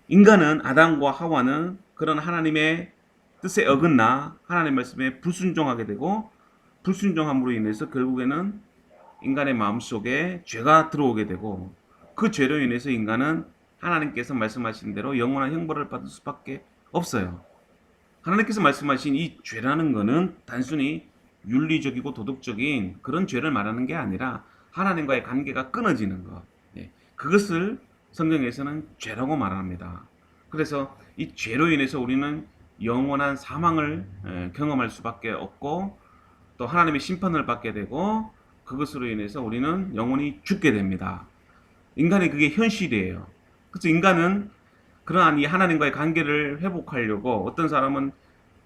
인간은, 아담과 하와는 그런 하나님의 뜻에 어긋나 하나님 말씀에 불순종하게 되고, 불순종함으로 인해서 결국에는 인간의 마음속에 죄가 들어오게 되고, 그 죄로 인해서 인간은 하나님께서 말씀하신 대로 영원한 형벌을 받을 수밖에 없어요. 하나님께서 말씀하신 이 죄라는 것은 단순히 윤리적이고 도덕적인 그런 죄를 말하는 게 아니라 하나님과의 관계가 끊어지는 것, 그것을 성경에서는 죄라고 말합니다. 그래서 이 죄로 인해서 우리는 영원한 사망을 경험할 수밖에 없고, 또 하나님의 심판을 받게 되고, 그것으로 인해서 우리는 영원히 죽게 됩니다. 인간의 그게 현실이에요. 그래서 인간은 그러한 이 하나님과의 관계를 회복하려고, 어떤 사람은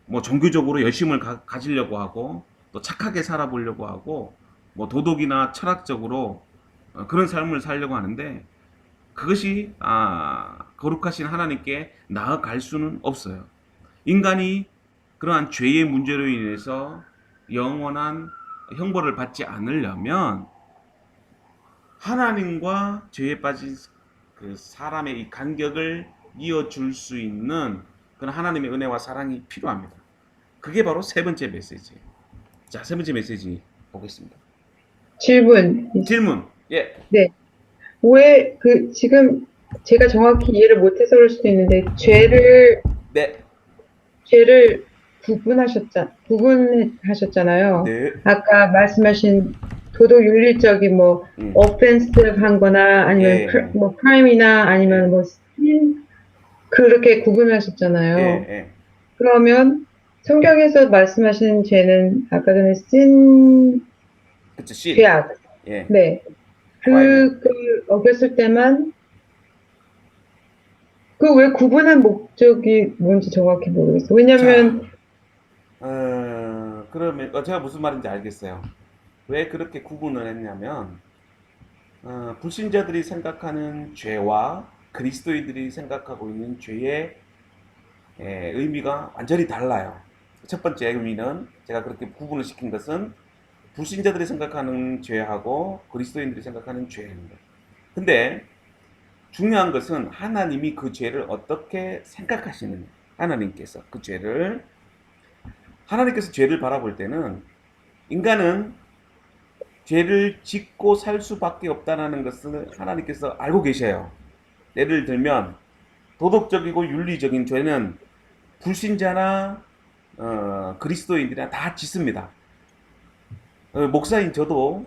뭐 종교적으로 열심을 가지려고 하고, 또 착하게 살아보려고 하고, 뭐 도덕이나 철학적으로 그런 삶을 살려고 하는데, 그것이 거룩하신 하나님께 나아갈 수는 없어요. 인간이 그러한 죄의 문제로 인해서 영원한 형벌을 받지 않으려면 하나님과 죄에 빠진 그 사람의 이 간격을 이어줄 수 있는 그런 하나님의 은혜와 사랑이 필요합니다. 그게 바로 세 번째 메시지예요. 자, 세 번째 메시지 보겠습니다. 질문. 질문. 예. 네. 왜 지금 제가 정확히 이해를 못해서 그럴 수도 있는데, 네. 죄를 구분하셨잖아요. 네. 아까 말씀하신 도덕 윤리적인 뭐 offensive한 거나 아니면 예. 뭐 crime이나 아니면 뭐 sin, 그렇게 구분하셨잖아요. 예. 그러면 성경에서 말씀하신 죄는 아까 전에 sin, 그쵸, 씨. 죄악. 예. 네. 그걸 어겼을 때만, 왜 구분한 목적이 뭔지 정확히 모르겠어요. 왜냐면, 그러면 제가 무슨 말인지 알겠어요. 왜 그렇게 구분을 했냐면, 불신자들이 생각하는 죄와 그리스도인들이 생각하고 있는 죄의 의미가 완전히 달라요. 첫 번째 의미는, 제가 그렇게 구분을 시킨 것은 불신자들이 생각하는 죄하고 그리스도인들이 생각하는 죄입니다. 근데 중요한 것은 하나님이 그 죄를 어떻게 생각하시느냐. 하나님께서 죄를 바라볼 때는, 인간은 죄를 짓고 살 수밖에 없다는 것을 하나님께서 알고 계셔요. 예를 들면 도덕적이고 윤리적인 죄는 불신자나 그리스도인들이나 다 짓습니다. 목사인 저도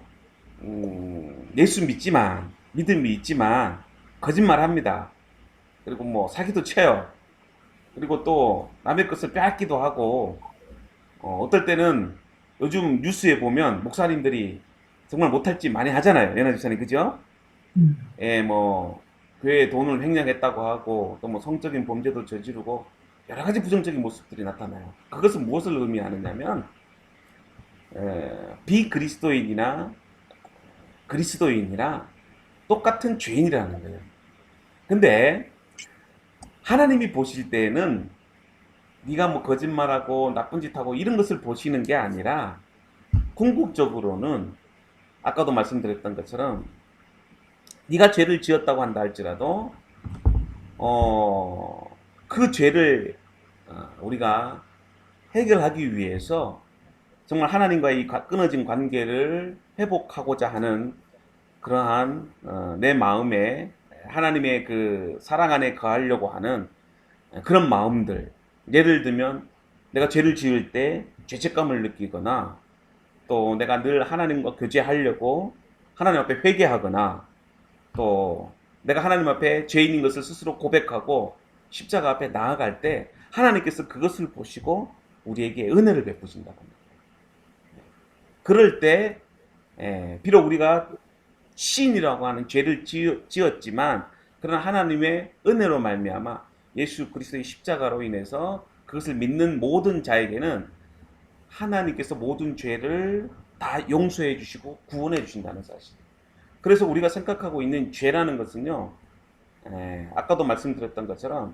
예수 믿음이 있지만 거짓말합니다. 그리고 뭐 사기도 쳐요. 그리고 또 남의 것을 빼앗기도 하고, 어떨 때는 요즘 뉴스에 보면 목사님들이 정말 못할 짓 많이 하잖아요. 연하 집사님, 그죠? 예, 뭐 교회에 돈을 횡령했다고 하고, 또 뭐 성적인 범죄도 저지르고 여러 가지 부정적인 모습들이 나타나요. 그것은 무엇을 의미하느냐면, 비그리스도인이나 그리스도인이나 똑같은 죄인이라는 거예요. 근데 하나님이 보실 때는 네가 뭐 거짓말하고 나쁜 짓 하고 이런 것을 보시는 게 아니라, 궁극적으로는 아까도 말씀드렸던 것처럼 네가 죄를 지었다고 한다 할지라도 그 죄를 우리가 해결하기 위해서 정말 하나님과의 이 끊어진 관계를 회복하고자 하는 그러한 내 마음에 하나님의 그 사랑 안에 거하려고 하는 그런 마음들, 예를 들면 내가 죄를 지을 때 죄책감을 느끼거나, 또 내가 늘 하나님과 교제하려고 하나님 앞에 회개하거나, 또 내가 하나님 앞에 죄인인 것을 스스로 고백하고 십자가 앞에 나아갈 때 하나님께서 그것을 보시고 우리에게 은혜를 베푸신다고 합니다. 그럴 때 비록 우리가 시인이라고 하는 죄를 지었지만 그러나 하나님의 은혜로 말미암아 예수 그리스도의 십자가로 인해서 그것을 믿는 모든 자에게는 하나님께서 모든 죄를 다 용서해 주시고 구원해 주신다는 사실. 그래서 우리가 생각하고 있는 죄라는 것은요, 아까도 말씀드렸던 것처럼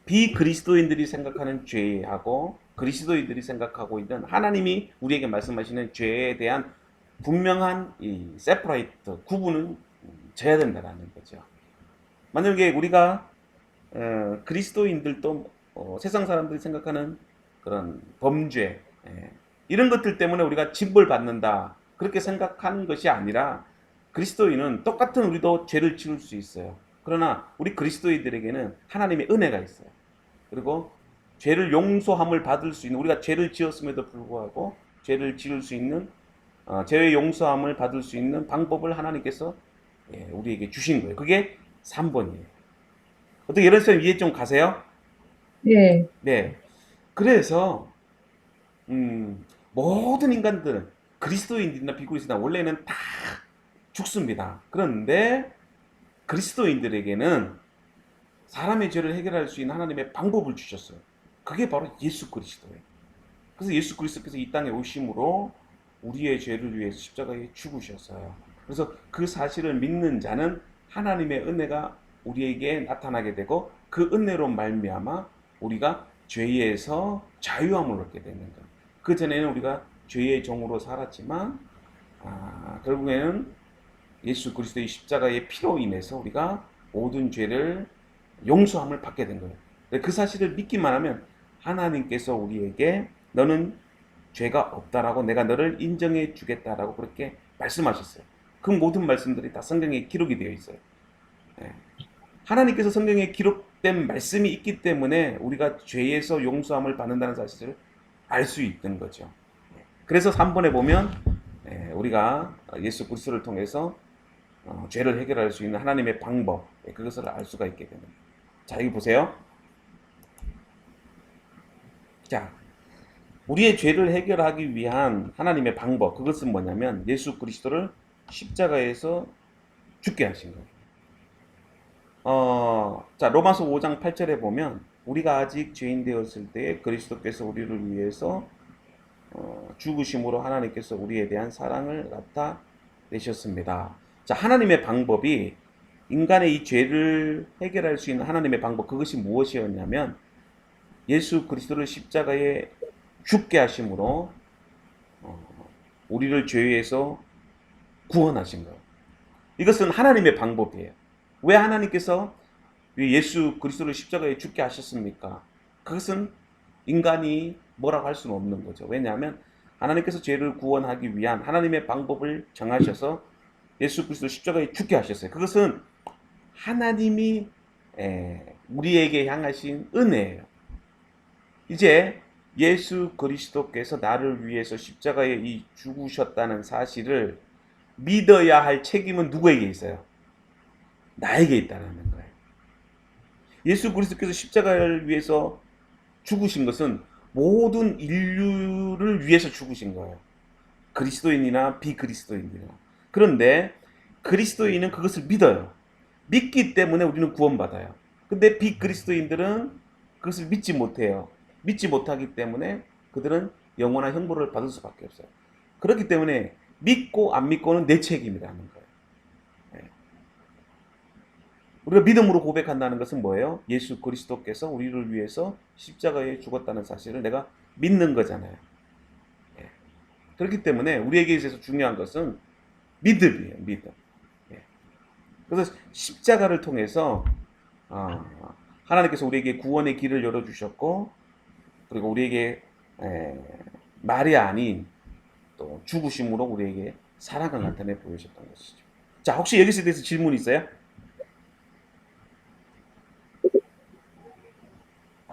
비그리스도인들이 생각하는 죄하고 그리스도인들이 생각하고 있는 하나님이 우리에게 말씀하시는 죄에 대한 분명한 이 세퍼레이트 구분은 져야 된다는 거죠. 만약에 우리가 그리스도인들도 세상 사람들이 생각하는 그런 범죄 이런 것들 때문에 우리가 징벌 받는다 그렇게 생각하는 것이 아니라 그리스도인은 똑같은 우리도 죄를 지을 수 있어요. 그러나 우리 그리스도인들에게는 하나님의 은혜가 있어요. 그리고 죄를 용서함을 받을 수 있는 우리가 죄를 지었음에도 불구하고 죄를 지을 수 있는 죄의 용서함을 받을 수 있는 방법을 하나님께서 우리에게 주신 거예요. 그게 3번이에요. 어떻게 이런 선 이해 좀 가세요? 예, 네. 그래서 모든 인간들은 그리스도인들이나 비그리스도인이나 원래는 다 죽습니다. 그런데 그리스도인들에게는 사람의 죄를 해결할 수 있는 하나님의 방법을 주셨어요. 그게 바로 예수 그리스도예요. 그래서 예수 그리스도께서 이 땅에 오심으로 우리의 죄를 위해서 십자가에 죽으셨어요. 그래서 그 사실을 믿는 자는 하나님의 은혜가 우리에게 나타나게 되고 그 은혜로 말미암아 우리가 죄에서 자유함을 얻게 되는 거예요. 그 전에는 우리가 죄의 종으로 살았지만 결국에는 예수 그리스도의 십자가의 피로 인해서 우리가 모든 죄를 용서함을 받게 된 거예요. 그 사실을 믿기만 하면 하나님께서 우리에게 너는 죄가 없다라고 내가 너를 인정해 주겠다라고 그렇게 말씀하셨어요. 그 모든 말씀들이 다 성경에 기록이 되어 있어요. 하나님께서 성경에 기록된 말씀이 있기 때문에 우리가 죄에서 용서함을 받는다는 사실을 알 수 있는 거죠. 그래서 3번에 보면 우리가 예수 그리스도를 통해서 죄를 해결할 수 있는 하나님의 방법 그것을 알 수가 있게 됩니다. 자, 여기 보세요. 자, 우리의 죄를 해결하기 위한 하나님의 방법 그것은 뭐냐면 예수 그리스도를 십자가에서 죽게 하신 거예요. 자, 로마서 5장 8절에 보면 우리가 아직 죄인 되었을 때에 그리스도께서 우리를 위해서 죽으심으로 하나님께서 우리에 대한 사랑을 나타내셨습니다. 자, 하나님의 방법이 인간의 이 죄를 해결할 수 있는 하나님의 방법 그것이 무엇이었냐면 예수 그리스도를 십자가에 죽게 하심으로 우리를 죄에서 구원하신 거예요. 이것은 하나님의 방법이에요. 왜 하나님께서 예수 그리스도를 십자가에 죽게 하셨습니까? 그것은 인간이 뭐라고 할 수는 없는 거죠. 왜냐하면 하나님께서 죄를 구원하기 위한 하나님의 방법을 정하셔서 예수 그리스도 십자가에 죽게 하셨어요. 그것은 하나님이 우리에게 향하신 은혜예요. 이제 예수 그리스도께서 나를 위해서 십자가에 죽으셨다는 사실을 믿어야 할 책임은 누구에게 있어요? 나에게 있다는 거예요. 예수 그리스도께서 십자가를 위해서 죽으신 것은 모든 인류를 위해서 죽으신 거예요. 그리스도인이나 비그리스도인이나. 그런데 그리스도인은 그것을 믿어요. 믿기 때문에 우리는 구원받아요. 근데 비그리스도인들은 그것을 믿지 못해요. 믿지 못하기 때문에 그들은 영원한 형벌을 받을 수밖에 없어요. 그렇기 때문에 믿고 안 믿고는 내 책임이라는 거예요. 우리가 믿음으로 고백한다는 것은 뭐예요? 예수 그리스도께서 우리를 위해서 십자가에 죽었다는 사실을 내가 믿는 거잖아요. 그렇기 때문에 우리에게 있어서 중요한 것은 믿음이에요. 믿음. 그래서 십자가를 통해서 하나님께서 우리에게 구원의 길을 열어주셨고 그리고 우리에게 말이 아닌 또 죽으심으로 우리에게 사랑을 나타내 보여주셨던 것이죠. 자, 혹시 여기서 대해서 질문 있어요?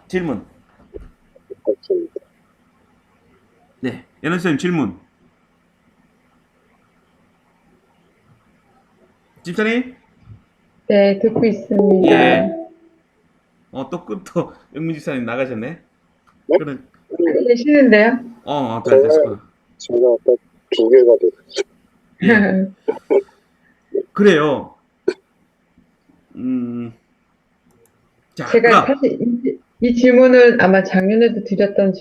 질문. 없습니다. 네, 연원 선생님 질문. 집사님? 네, 듣고 있습니다. 예. 또 영민 집사님 나가셨네. 네? 그래. 계시는데요? 잘 됐구나. 제가 아까 두 개가 됐죠. 예, 그래요. 음, 자, 제가 사실 이 질문을 아마 작년에도 드렸던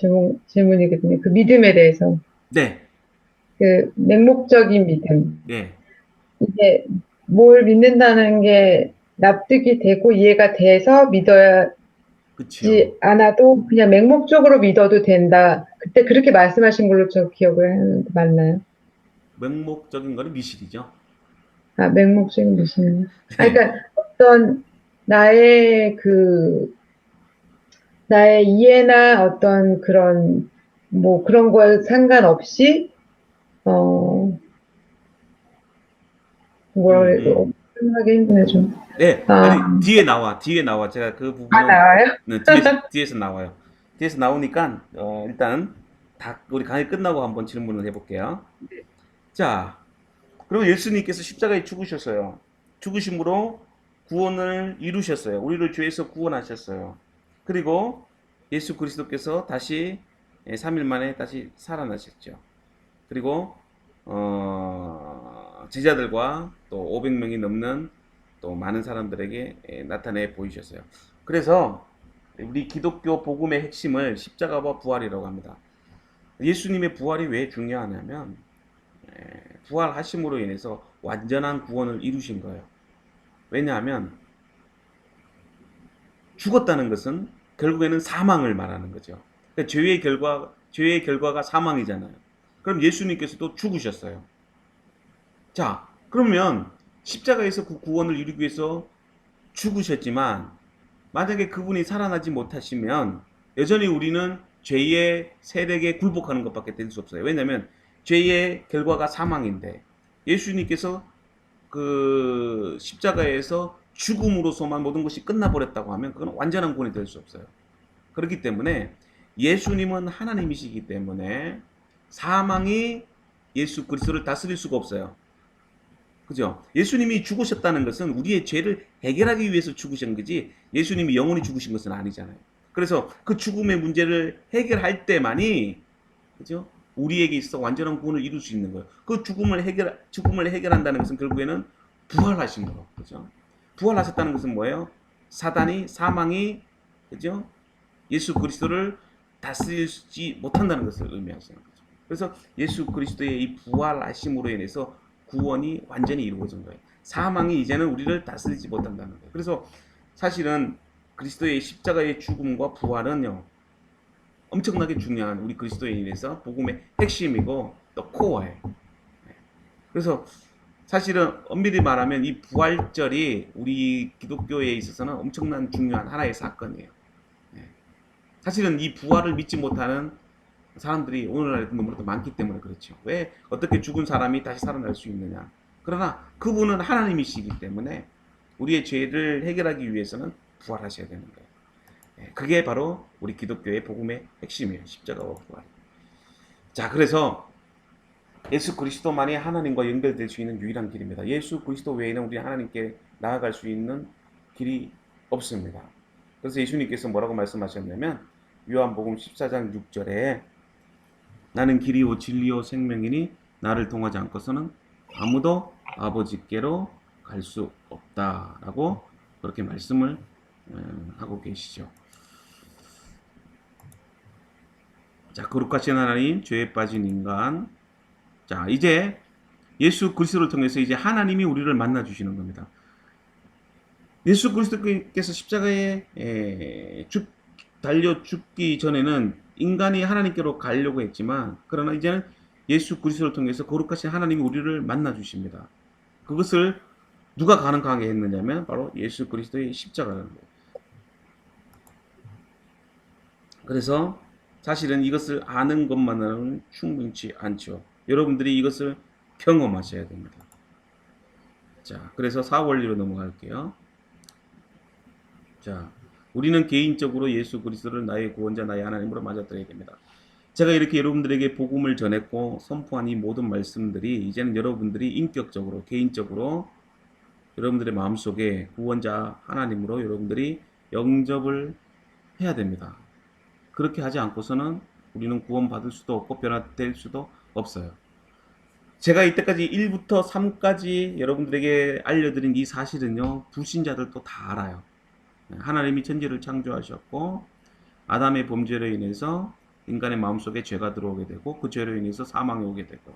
질문이거든요. 그 믿음에 대해서. 네, 그 맹목적인 믿음. 예, 이게 뭘 믿는다는 게 납득이 되고 이해가 돼서 믿어야지 그치요. 않아도 그냥 맹목적으로 믿어도 된다. 그때 그렇게 말씀하신 걸로 저 기억을 하는데 맞나요? 맹목적인 거는 미실이죠. 아, 맹목적인 믿음. 아, 네, 그러니까 어떤 나의 나의 이해나 어떤 그런 뭐 그런 걸 상관없이 어, 음, 뭘 음. 설명하기 힘드네 좀. 네, 아, 아니 뒤에 나와. 제가 그 아 부분은 나와요? 네, 뒤에서 나와요. 뒤에서 나오니까 일단 다 우리 강의 끝나고 한번 질문을 해볼게요. 자, 그리고 예수님께서 십자가에 죽으셨어요. 죽으심으로 구원을 이루셨어요. 우리를 죄에서 구원하셨어요. 그리고 예수 그리스도께서 다시 3일 만에 다시 살아나셨죠. 그리고 제자들과 또 500명이 넘는 또 많은 사람들에게 나타내 보이셨어요. 그래서 우리 기독교 복음의 핵심을 십자가와 부활이라고 합니다. 예수님의 부활이 왜 중요하냐면 부활하심으로 인해서 완전한 구원을 이루신 거예요. 왜냐하면 죽었다는 것은 결국에는 사망을 말하는 거죠. 그러니까 죄의 결과가 사망이잖아요. 그럼 예수님께서도 죽으셨어요. 자, 그러면 십자가에서 그 구원을 이루기 위해서 죽으셨지만 만약에 그분이 살아나지 못하시면 여전히 우리는 죄의 세력에 굴복하는 것밖에 될 수 없어요. 왜냐하면 죄의 결과가 사망인데 예수님께서 그 십자가에서 죽음으로서만 모든 것이 끝나버렸다고 하면 그건 완전한 구원이 될 수 없어요. 그렇기 때문에 예수님은 하나님이시기 때문에 사망이 예수 그리스도를 다스릴 수가 없어요. 그죠? 예수님이 죽으셨다는 것은 우리의 죄를 해결하기 위해서 죽으신 거지 예수님이 영원히 죽으신 것은 아니잖아요. 그래서 그 죽음의 문제를 해결할 때만이 그죠? 우리에게 있어 완전한 구원을 이룰 수 있는 거예요. 그 죽음을 해결한다는 것은 결국에는 부활하신 거. 그죠? 부활하셨다는 것은 뭐예요? 사망이 그죠? 예수 그리스도를 다스리지 못한다는 것을 의미하시는 거죠. 그래서 예수 그리스도의 이 부활하심으로 인해서 구원이 완전히 이루어진 거예요. 사망이 이제는 우리를 다스리지 못한다는 거예요. 그래서 사실은 그리스도의 십자가의 죽음과 부활은요, 엄청나게 중요한 우리 그리스도인에서 복음의 핵심이고 또 코어예요. 그래서 사실은 엄밀히 말하면 이 부활절이 우리 기독교에 있어서는 엄청난 중요한 하나의 사건이에요. 사실은 이 부활을 믿지 못하는 사람들이 오늘날에 너무나도 많기 때문에 그렇죠. 왜 어떻게 죽은 사람이 다시 살아날 수 있느냐. 그러나 그분은 하나님이시기 때문에 우리의 죄를 해결하기 위해서는 부활하셔야 되는 거예요. 그게 바로 우리 기독교의 복음의 핵심이에요. 십자가와 부활. 자, 그래서 예수 그리스도만이 하나님과 연결될 수 있는 유일한 길입니다. 예수 그리스도 외에는 우리 하나님께 나아갈 수 있는 길이 없습니다. 그래서 예수님께서 뭐라고 말씀하셨냐면 요한복음 14장 6절에 나는 길이요 진리요 생명이니 나를 통하지 않고서는 아무도 아버지께로 갈 수 없다라고 그렇게 말씀을 하고 계시죠. 자, 거룩하신 하나님, 죄에 빠진 인간. 자, 이제 예수 그리스도를 통해서 이제 하나님이 우리를 만나 주시는 겁니다. 예수 그리스도께서 십자가에 달려 죽기 전에는 인간이 하나님께로 가려고 했지만 그러나 이제는 예수 그리스도를 통해서 거룩하신 하나님이 우리를 만나 주십니다. 그것을 누가 가능하게 했느냐면 바로 예수 그리스도의 십자가라는 거예요. 그래서 사실은 이것을 아는 것만으로는 충분치 않죠. 여러분들이 이것을 경험하셔야 됩니다. 자, 그래서 4원리로 넘어갈게요. 자, 우리는 개인적으로 예수 그리스도를 나의 구원자, 나의 하나님으로 맞아들여야 됩니다. 제가 이렇게 여러분들에게 복음을 전했고 선포한 이 모든 말씀들이 이제는 여러분들이 인격적으로, 개인적으로 여러분들의 마음속에 구원자 하나님으로 여러분들이 영접을 해야 됩니다. 그렇게 하지 않고서는 우리는 구원받을 수도 없고 변화될 수도 없어요. 제가 이때까지 1부터 3까지 여러분들에게 알려드린 이 사실은요, 불신자들도 다 알아요. 하나님이 천지를 창조하셨고, 아담의 범죄로 인해서 인간의 마음속에 죄가 들어오게 되고, 그 죄로 인해서 사망이 오게 되고,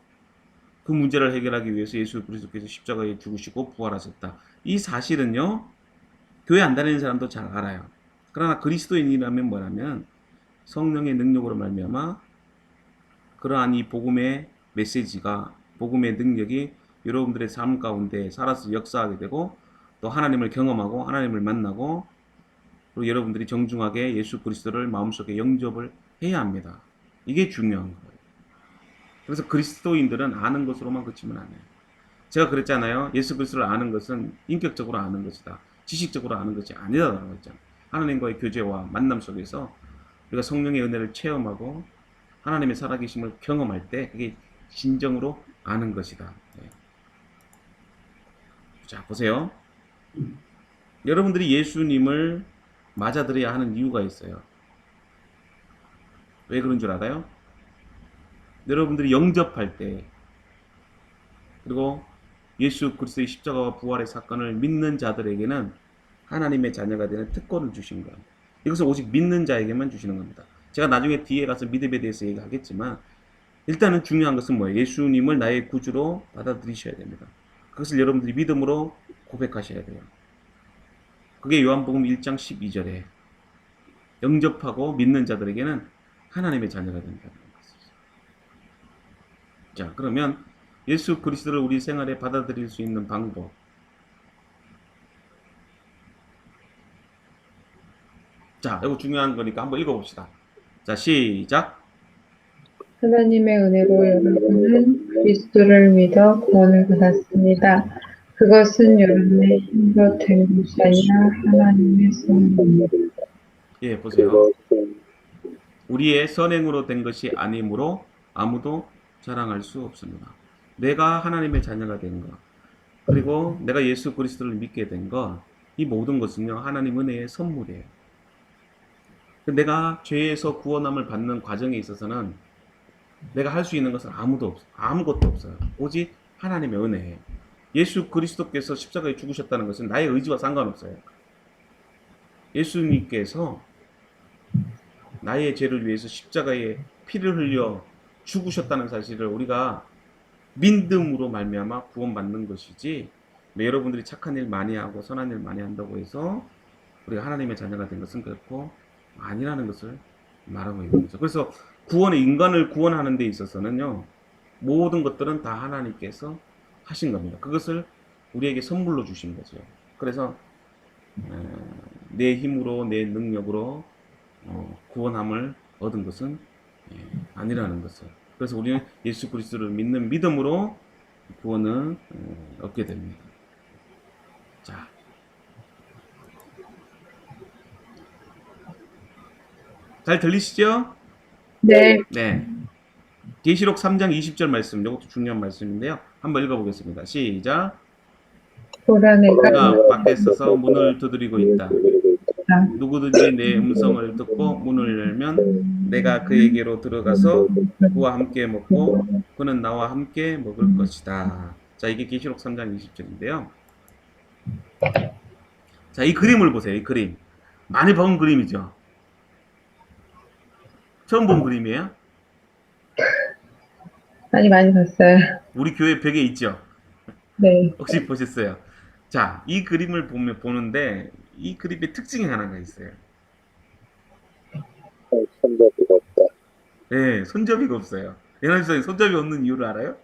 그 문제를 해결하기 위해서 예수 그리스도께서 십자가에 죽으시고 부활하셨다. 이 사실은요, 교회 안 다니는 사람도 잘 알아요. 그러나 그리스도인이라면 뭐냐면 성령의 능력으로 말미암아 그러한 이 복음의 메시지가, 복음의 능력이 여러분들의 삶 가운데 살아서 역사하게 되고, 또 하나님을 경험하고 하나님을 만나고, 그리고 여러분들이 정중하게 예수 그리스도를 마음속에 영접을 해야 합니다. 이게 중요한 거예요. 그래서 그리스도인들은 아는 것으로만 그치면 안 해요. 제가 그랬잖아요. 예수 그리스도를 아는 것은 인격적으로 아는 것이다, 지식적으로 아는 것이 아니다라고 했잖아요. 하나님과의 교제와 만남 속에서 우리가 성령의 은혜를 체험하고 하나님의 살아계심을 경험할 때 그게 진정으로 아는 것이다. 네. 자, 보세요. 여러분들이 예수님을 맞아들여야 하는 이유가 있어요. 왜 그런 줄 알아요? 여러분들이 영접할 때, 그리고 예수 그리스도의 십자가와 부활의 사건을 믿는 자들에게는 하나님의 자녀가 되는 특권을 주신 거예요. 이것을 오직 믿는 자에게만 주시는 겁니다. 제가 나중에 뒤에 가서 믿음에 대해서 얘기하겠지만, 일단은 중요한 것은 뭐예요? 예수님을 나의 구주로 받아들이셔야 됩니다. 그것을 여러분들이 믿음으로 고백하셔야 돼요. 그게 요한복음 1장 12절에 영접하고 믿는 자들에게는 하나님의 자녀가 된다는 것이죠. 자, 그러면 예수 그리스도를 우리 생활에 받아들일 수 있는 방법. 자, 이거 중요한 거니까 한번 읽어봅시다. 자, 시작. 하나님의 은혜로 여러분은 그리스도를 믿어 구원을 받았습니다. 그것은 여러분의 힘으로 된 것이 아니라 하나님의 선물입니다. 예, 보세요. 우리의 선행으로 된 것이 아니므로 아무도 자랑할 수 없습니다. 내가 하나님의 자녀가 된 것, 그리고 내가 예수 그리스도를 믿게 된 것, 이 모든 것은요, 하나님 은혜의 선물이에요. 내가 죄에서 구원함을 받는 과정에 있어서는 내가 할 수 있는 것은 아무것도 없어요. 오직 하나님의 은혜예요. 예수 그리스도께서 십자가에 죽으셨다는 것은 나의 의지와 상관없어요. 예수님께서 나의 죄를 위해서 십자가에 피를 흘려 죽으셨다는 사실을 우리가 믿음으로 말미암아 구원받는 것이지, 여러분들이 착한 일 많이 하고 선한 일 많이 한다고 해서 우리가 하나님의 자녀가 된 것은 결코 아니라는 것을 말하고 있는 거죠. 그래서 인간을 구원하는 데 있어서는요, 모든 것들은 다 하나님께서 하신 겁니다. 그것을 우리에게 선물로 주신 거죠. 그래서 내 힘으로, 내 능력으로 구원함을 얻은 것은 아니라는 것을. 그래서 우리는 예수 그리스도를 믿는 믿음으로 구원을 얻게 됩니다. 자, 잘 들리시죠? 네, 네. 계시록 3장 20절 말씀, 이것도 중요한 말씀인데요. 한번 읽어보겠습니다. 시작. 보라 내가 내가 밖에 서서 문을 두드리고 있다. 누구든지 내 음성을 듣고 문을 열면 내가 그에게로 들어가서 그와 함께 먹고 그는 나와 함께 먹을 것이다. 자, 이게 계시록 3장 20절인데요. 자, 이 그림을 보세요. 이 그림. 많이 본 그림이죠. 처음 본 그림이에요? 많이 봤어요. 우리 교회 벽에 있죠. 네, 혹시 보셨어요? 자, 이 그림을 보는데 이 그림의 특징이 하나가 있어요. 손잡이가 없다. 네, 손잡이가 없어요. 예나 선생님, 손잡이 없는 이유를 알아요?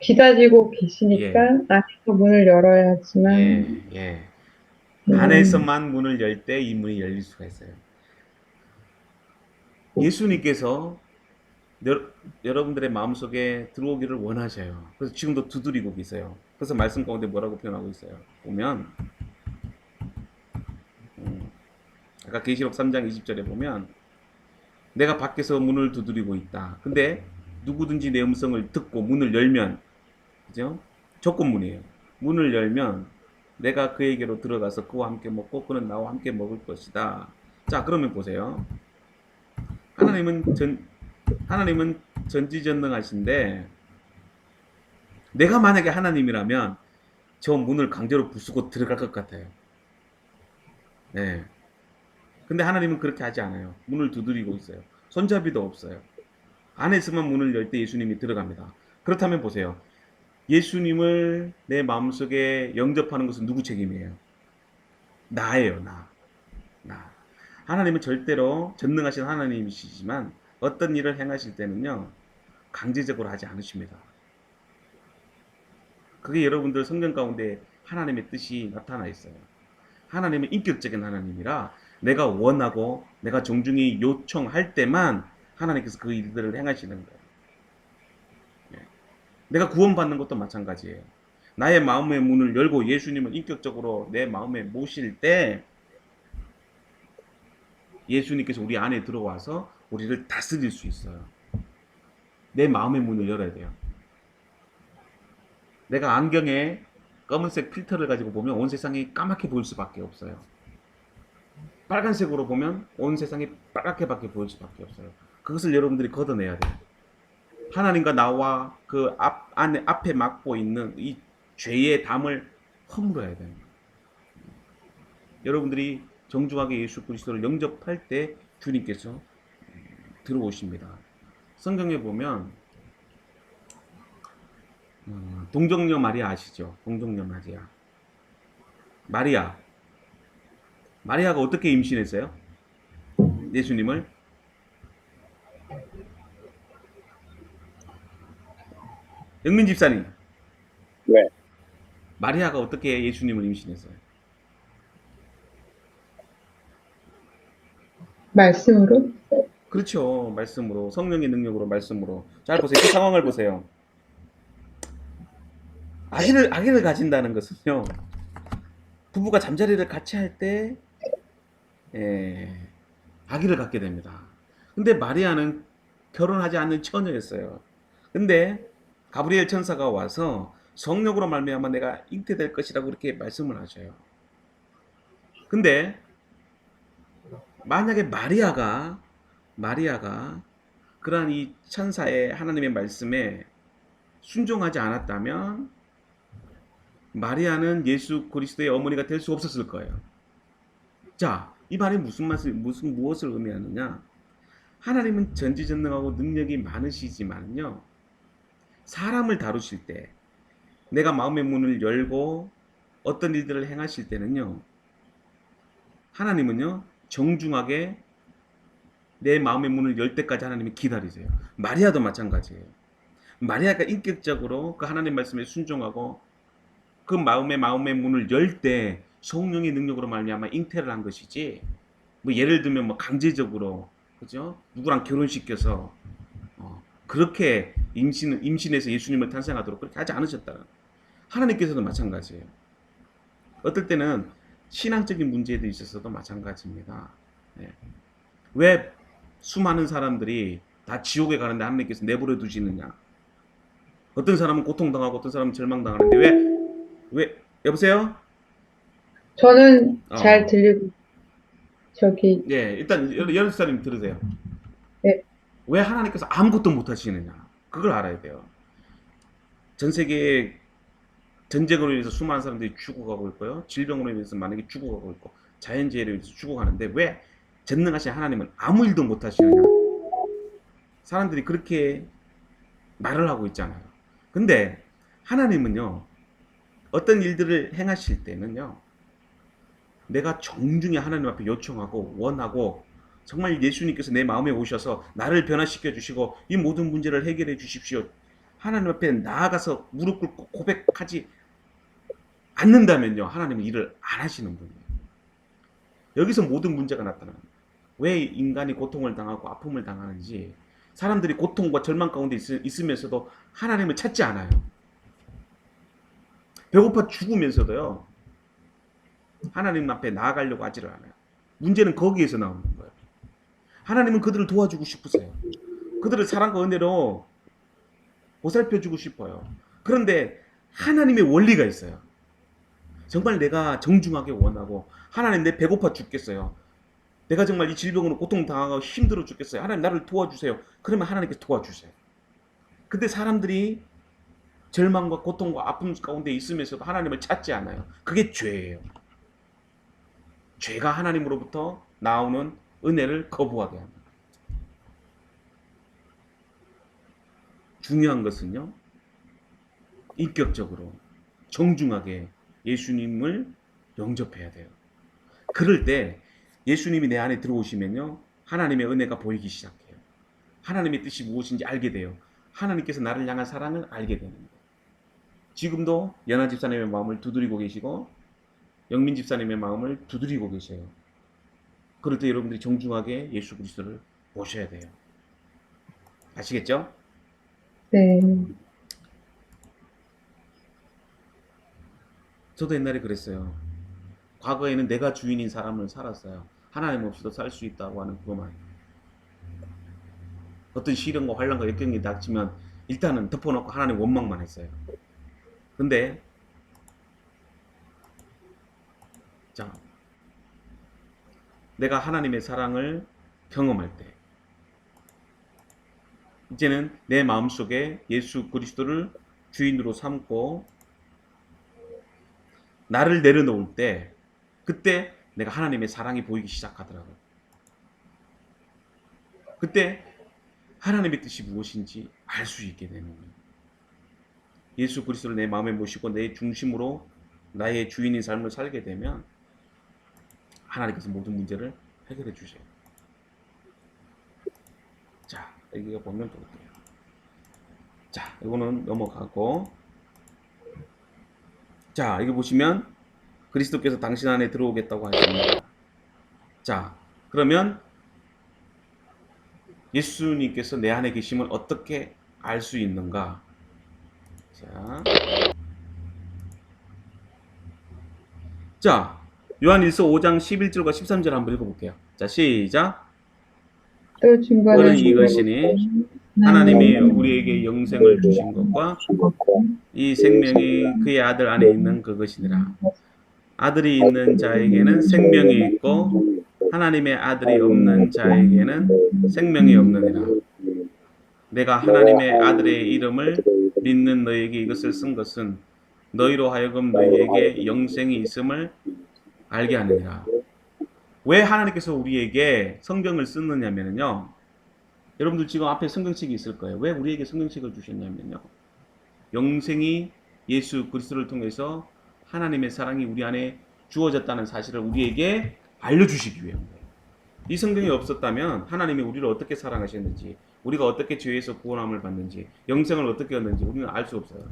기다리고 예, 계시니까 안에서 문을 열어야 하지만, 예. 안에서만 문을 열 때 이 문이 열릴 수가 있어요. 예수님께서 여러분들의 마음속에 들어오기를 원하셔요. 그래서 지금도 두드리고 계세요. 그래서 말씀 가운데 뭐라고 표현하고 있어요? 보면 아까 계시록 3장 20절에 보면 내가 밖에서 문을 두드리고 있다. 근데 누구든지 내 음성을 듣고 문을 열면, 그죠? 조건문이에요. 문을 열면 내가 그에게로 들어가서 그와 함께 먹고 그는 나와 함께 먹을 것이다. 자, 그러면 보세요. 하나님은 하나님은 전지전능하신데 내가 만약에 하나님이라면 저 문을 강제로 부수고 들어갈 것 같아요. 네. 근데 하나님은 그렇게 하지 않아요. 문을 두드리고 있어요. 손잡이도 없어요. 안에서만 문을 열 때 예수님이 들어갑니다. 그렇다면 보세요. 예수님을 내 마음속에 영접하는 것은 누구 책임이에요? 나예요, 나. 나. 하나님은 절대로 전능하신 하나님이시지만 어떤 일을 행하실 때는요, 강제적으로 하지 않으십니다. 그게 여러분들 성경 가운데 하나님의 뜻이 나타나 있어요. 하나님은 인격적인 하나님이라 내가 원하고 내가 정중히 요청할 때만 하나님께서 그 일들을 행하시는 거예요. 예. 내가 구원받는 것도 마찬가지예요. 나의 마음의 문을 열고 예수님을 인격적으로 내 마음에 모실 때 예수님께서 우리 안에 들어와서 우리를 다스릴 수 있어요. 내 마음의 문을 열어야 돼요. 내가 안경에 검은색 필터를 가지고 보면 온 세상이 까맣게 보일 수밖에 없어요. 빨간색으로 보면 온 세상이 빨갛게밖에 보일 수밖에 없어요. 그것을 여러분들이 걷어내야 돼요. 하나님과 나와 그 앞에 막고 있는 이 죄의 담을 허물어야 돼요. 여러분들이 정중하게 예수 그리스도를 영접할 때 주님께서 들어오십니다. 성경에 보면 동정녀 마리아 아시죠? 동정녀 마리아. 마리아가 어떻게 임신했어요? 예수님을 영민 집사님, 네. 마리아가 어떻게 예수님을 임신했어요? 말씀으로? 그렇죠. 말씀으로, 성령의 능력으로, 말씀으로. 잘 보세요. 그 상황을 보세요. 아기를 가진다는 것은요, 부부가 잠자리를 같이 할 때, 아기를 갖게 됩니다. 근데 마리아는 결혼하지 않는 처녀였어요. 근데 가브리엘 천사가 와서 성령으로 말미암아 내가 잉태될 것이라고 그렇게 말씀을 하셔요. 근데 만약에 마리아가 그러한 이 천사의 하나님의 말씀에 순종하지 않았다면 마리아는 예수 그리스도의 어머니가 될 수 없었을 거예요. 자, 이 말이 무엇을 의미하느냐? 하나님은 전지전능하고 능력이 많으시지만요, 사람을 다루실 때, 내가 마음의 문을 열고 어떤 일들을 행하실 때는요, 하나님은요, 정중하게 내 마음의 문을 열 때까지 하나님이 기다리세요. 마리아도 마찬가지예요. 마리아가 인격적으로 그 하나님 말씀에 순종하고 그 마음의 문을 열 때 성령의 능력으로 말미암아 잉태를 한 것이지, 뭐 예를 들면 뭐 강제적으로, 그죠? 누구랑 결혼시켜서 그렇게 임신해서 예수님을 탄생하도록 그렇게 하지 않으셨다는. 하나님께서도 마찬가지예요. 어떨 때는 신앙적인 문제에 있어서도 마찬가지입니다. 네. 왜 수많은 사람들이 다 지옥에 가는데 하나님께서 내버려 두시느냐? 어떤 사람은 고통당하고 어떤 사람은 절망당하는데 왜 여보세요? 저는 잘 어. 들리고, 저기, 예, 일단 여러사님 들으세요. 네, 왜 하나님께서 아무것도 못 하시느냐? 그걸 알아야 돼요. 전 세계에 전쟁으로 인해서 수많은 사람들이 죽어가고 있고요. 질병으로 인해서 만약에 죽어가고 있고 자연재해로 인해서 죽어가는데 왜 전능하신 하나님은 아무 일도 못 하시느냐? 사람들이 그렇게 말을 하고 있잖아요. 근데 하나님은요, 어떤 일들을 행하실 때는요, 내가 정중히 하나님 앞에 요청하고 원하고 정말 예수님께서 내 마음에 오셔서 나를 변화시켜 주시고 이 모든 문제를 해결해 주십시오. 하나님 앞에 나아가서 무릎 꿇고 고백하지 않는다면요, 하나님은 일을 안 하시는 분이에요. 여기서 모든 문제가 나타납니다. 왜 인간이 고통을 당하고 아픔을 당하는지, 사람들이 고통과 절망 가운데 있으면서도 하나님을 찾지 않아요. 배고파 죽으면서도요, 하나님 앞에 나아가려고 하지를 않아요. 문제는 거기에서 나오는 거예요. 하나님은 그들을 도와주고 싶으세요. 그들을 사랑과 은혜로 보살펴주고 싶어요. 그런데 하나님의 원리가 있어요. 정말 내가 정중하게 원하고, 하나님 내 배고파 죽겠어요. 내가 정말 이 질병으로 고통당하고 힘들어 죽겠어요. 하나님 나를 도와주세요. 그러면 하나님께서 도와주세요. 근데 사람들이 절망과 고통과 아픔 가운데 있으면서도 하나님을 찾지 않아요. 그게 죄예요. 죄가 하나님으로부터 나오는 은혜를 거부하게 합니다. 중요한 것은요, 인격적으로 정중하게 예수님을 영접해야 돼요. 그럴 때 예수님이 내 안에 들어오시면요, 하나님의 은혜가 보이기 시작해요. 하나님의 뜻이 무엇인지 알게 돼요. 하나님께서 나를 향한 사랑을 알게 되는 거예요. 지금도 연하 집사님의 마음을 두드리고 계시고 영민 집사님의 마음을 두드리고 계세요. 그럴 때 여러분들이 정중하게 예수 그리스도를 모셔야 돼요. 아시겠죠? 네. 저도 옛날에 그랬어요. 과거에는 내가 주인인 사람을 살았어요. 하나님 없이도 살 수 있다고 하는 그것만. 어떤 시련과 환난과 역경이 닥치면 일단은 덮어놓고 하나님 원망만 했어요. 근데 자, 내가 하나님의 사랑을 경험할 때 이제는 내 마음속에 예수 그리스도를 주인으로 삼고 나를 내려놓을 때 그때 내가 하나님의 사랑이 보이기 시작하더라고요. 그때 하나님의 뜻이 무엇인지 알 수 있게 되는 거예요. 예수 그리스도를 내 마음에 모시고 내 중심으로 나의 주인인 삶을 살게 되면 하나님께서 모든 문제를 해결해 주세요. 자, 여기가 보면 좋을게요. 자, 이거는 넘어가고, 자, 여기 보시면 그리스도께서 당신 안에 들어오겠다고 하십니다. 자, 그러면 예수님께서 내 안에 계심을 어떻게 알 수 있는가? 자, 요한일서 5장 11절과 13절 한번 읽어볼게요. 자, 시작. 또 증거는 그는 이것이니 하나님이 우리에게 영생을 주신 것과 이 생명이 그의 아들 안에 있는 그것이니라. 아들이 있는 자에게는 생명이 있고 하나님의 아들이 없는 자에게는 생명이 없느니라. 내가 하나님의 아들의 이름을 믿는 너에게 이것을 쓴 것은 너희로 하여금 너희에게 영생이 있음을 알게 하느니라. 왜 하나님께서 우리에게 성경을 쓰느냐면요, 여러분들 지금 앞에 성경책이 있을 거예요. 왜 우리에게 성경책을 주셨냐면요, 영생이 예수 그리스도를 통해서 하나님의 사랑이 우리 안에 주어졌다는 사실을 우리에게 알려주시기 위함이에요. 이 성경이 없었다면 하나님이 우리를 어떻게 사랑하셨는지, 우리가 어떻게 죄에서 구원함을 받는지, 영생을 어떻게 얻는지 우리는 알 수 없어요.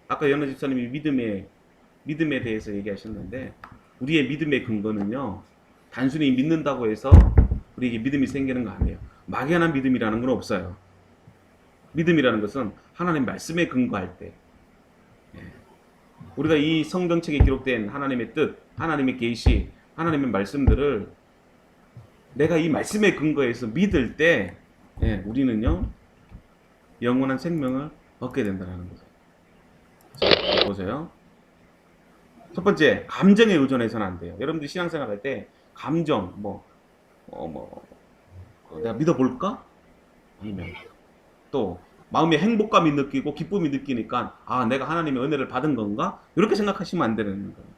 아까 연하 집사님이 믿음에 대해서 얘기하셨는데, 우리의 믿음의 근거는요, 단순히 믿는다고 해서 우리에게 믿음이 생기는 거 아니에요. 막연한 믿음이라는 건 없어요. 믿음이라는 것은 하나님 말씀에 근거할 때, 우리가 이 성경책에 기록된 하나님의 뜻, 하나님의 계시, 하나님의 말씀들을 내가 이 말씀에 근거해서 믿을 때, 우리는요 영원한 생명을 얻게 된다는 거죠. 자, 보세요. 첫 번째, 감정에 의존해서는 안 돼요. 여러분들 신앙생활 할 때 감정, 내가 믿어볼까? 아니면 또 마음의 행복감이 느끼고 기쁨이 느끼니까 내가 하나님의 은혜를 받은 건가? 이렇게 생각하시면 안 되는 거예요.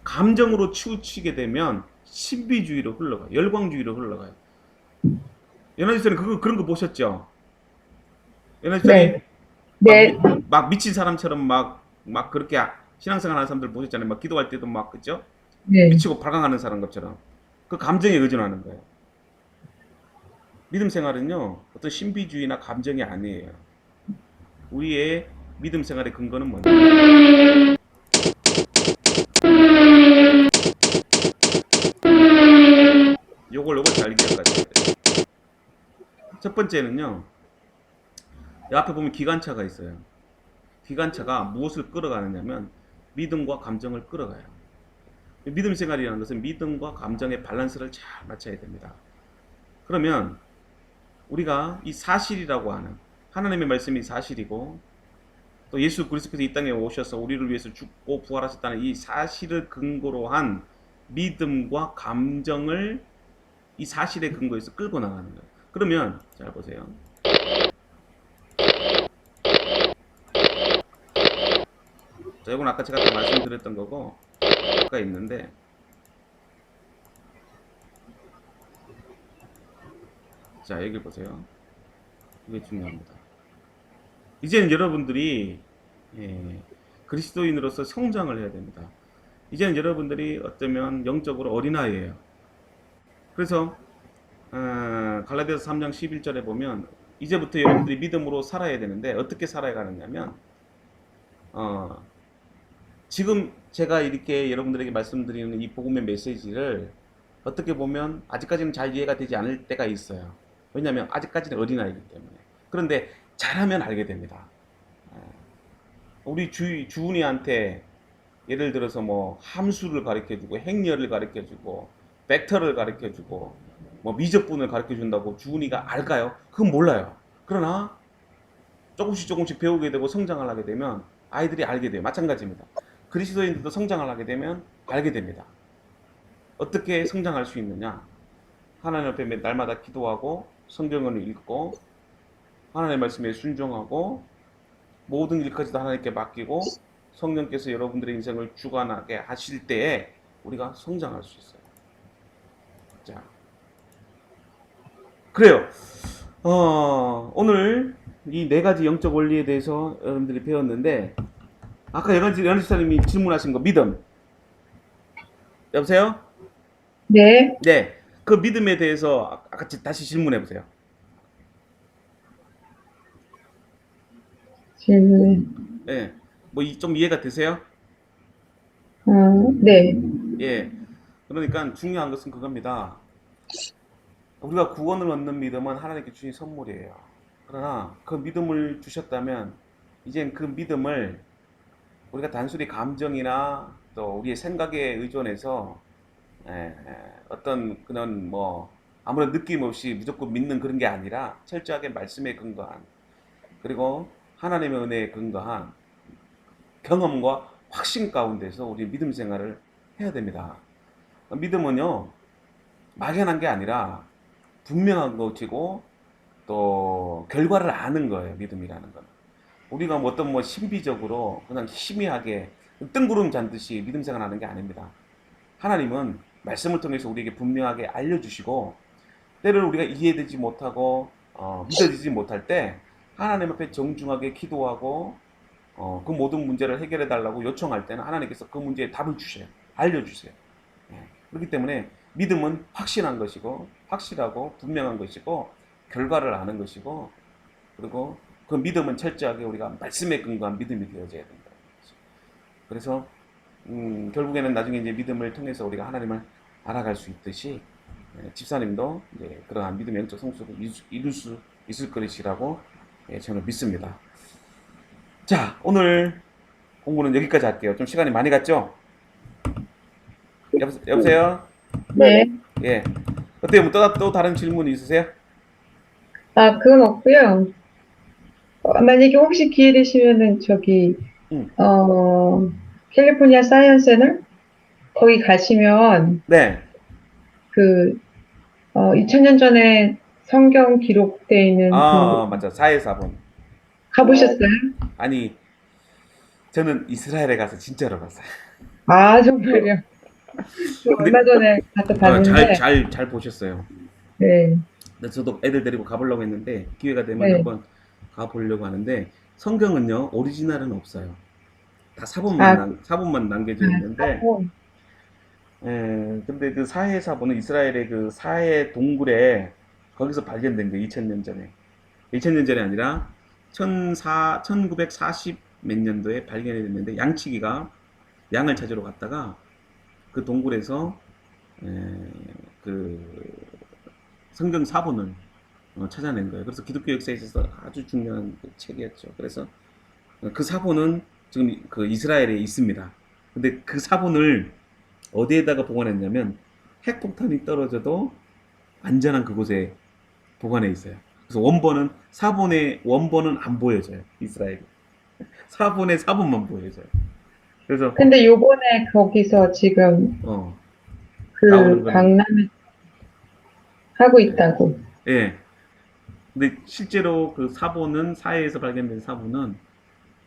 감정으로 치우치게 되면 신비주의로 흘러가요. 열광주의로 흘러가요. 연하지사님 그런 거 보셨죠? 연하지사님 네. 막 미친 사람처럼 막 그렇게 신앙생활 하는 사람들 보셨잖아요. 막 기도할 때도 막 그죠? 네. 미치고 발광하는 사람 것처럼 그 감정에 의존하는 거예요. 믿음 생활은요 어떤 신비주의나 감정이 아니에요. 우리의 믿음 생활의 근거는 뭐냐? 요걸 잘 기억하셔야 돼요. 첫 번째는요, 앞에 보면 기관차가 있어요. 기관차가 무엇을 끌어가느냐면 믿음과 감정을 끌어가요. 믿음 생활이라는 것은 믿음과 감정의 밸런스를 잘 맞춰야 됩니다. 그러면 우리가 이 사실이라고 하는 하나님의 말씀이 사실이고 또 예수 그리스도께서 이 땅에 오셔서 우리를 위해서 죽고 부활하셨다는 이 사실을 근거로 한 믿음과 감정을 이 사실에 근거해서 끌고 나가는 거예요. 그러면 잘 보세요. 자, 이건 아까 제가 다 말씀드렸던 거고 아까 있는데 자, 여기 보세요. 이게 중요합니다. 이제는 여러분들이 예, 그리스도인으로서 성장을 해야 됩니다. 이제는 여러분들이 어쩌면 영적으로 어린아이예요. 그래서 갈라디아서 3장 11절에 보면 이제부터 여러분들이 믿음으로 살아야 되는데 어떻게 살아야 가느냐면 어, 지금 제가 이렇게 여러분들에게 말씀드리는 이 복음의 메시지를 어떻게 보면 아직까지는 잘 이해가 되지 않을 때가 있어요. 왜냐하면 아직까지는 어린아이기 때문에. 그런데 잘하면 알게 됩니다. 우리 주은이한테 예를 들어서 뭐 함수를 가르쳐주고 행렬을 가르쳐주고 벡터를 가르쳐주고 뭐 미적분을 가르쳐준다고 주은이가 알까요? 그건 몰라요. 그러나 조금씩 배우게 되고 성장을 하게 되면 아이들이 알게 돼요. 마찬가지입니다. 그리스도인들도 성장을 하게 되면 알게 됩니다. 어떻게 성장할 수 있느냐? 하나님 앞에 날마다 기도하고 성경을 읽고 하나님의 말씀에 순종하고 모든 일까지도 하나님께 맡기고 성령께서 여러분들의 인생을 주관하게 하실 때에 우리가 성장할 수 있어요. 자, 그래요. 오늘 이 네 가지 영적 원리에 대해서 여러분들이 배웠는데 아까 연지사님이 질문하신 거 믿음. 여보세요? 네, 네. 그 믿음에 대해서 아까 다시 질문해 보세요. 질문. 예. 뭐 좀 이해가 되세요? 네, 예. 그러니까 중요한 것은 그겁니다. 우리가 구원을 얻는 믿음은 하나님께 주신 선물이에요. 그러나 그 믿음을 주셨다면 이젠 그 믿음을 우리가 단순히 감정이나 또 우리의 생각에 의존해서 어떤 그런 뭐 아무런 느낌 없이 무조건 믿는 그런 게 아니라 철저하게 말씀에 근거한 그리고 하나님의 은혜에 근거한 경험과 확신 가운데서 우리 믿음 생활을 해야 됩니다. 믿음은요 막연한 게 아니라 분명한 것이고 또 결과를 아는 거예요. 믿음이라는 건 우리가 뭐 어떤 뭐 신비적으로 그냥 희미하게 뜬구름 잔듯이 믿음 생활하는 게 아닙니다. 하나님은 말씀을 통해서 우리에게 분명하게 알려주시고 때로는 우리가 이해되지 못하고 믿어지지 못할 때 하나님 앞에 정중하게 기도하고 그 모든 문제를 해결해 달라고 요청할 때는 하나님께서 그 문제에 답을 주셔요. 알려주세요. 예. 그렇기 때문에 믿음은 확신한 것이고 확실하고 분명한 것이고 결과를 아는 것이고 그리고 그 믿음은 철저하게 우리가 말씀에 근거한 믿음이 되어져야 된다. 그래서 결국에는 나중에 이제 믿음을 통해서 우리가 하나님을 알아갈 수 있듯이 집사님도 이제 그러한 믿음의 영적 성숙을 이룰 수 있을 것이라고 저는 믿습니다. 자, 오늘 공부는 여기까지 할게요. 좀 시간이 많이 갔죠? 여보세요? 네. 예. 어때요? 뭐 또 다른 질문 있으세요? 그건 없고요. 만약에 혹시 기회 되시면은 저기 음. 캘리포니아 사이언스 채널 거기 가시면 네. 그 2000년 전에 성경 기록되어 있는 맞아. 4회4본. 가보셨어요? 아니, 저는 이스라엘에 가서 진짜로 봤어요. 정말요. 저 근데 얼마 전에 가서 봤는데, 잘 보셨어요. 네, 근데 저도 애들 데리고 가보려고 했는데 기회가 되면 네. 한번 가보려고 하는데 성경은요 오리지널은 없어요. 다 아, 사본만 남겨져 있는데 하고, 근데 그 사해 사본은 이스라엘의 그 사해 동굴에 거기서 발견된 게 2000년 전에 2000년 전이 아니라 1940 몇 년도에 발견이 됐는데 양치기가 양을 찾으러 갔다가 그 동굴에서 에, 그 성경 사본을 찾아낸 거예요. 그래서 기독교 역사에 있어서 아주 중요한 그 책이었죠. 그래서 그 사본은 지금 그 이스라엘에 있습니다. 근데 그 사본을 어디에다가 보관했냐면 핵폭탄이 떨어져도 안전한 그곳에 보관해 있어요. 그래서 사본의 원본은 안 보여져요. 이스라엘이. 사본의 사본만 보여져요. 그래서 근데 요번에 거기서 지금 어 나오는 그 거는. 강남에 하고 있다고. 예. 근데 실제로 그 사보는 사해에서 발견된 사보는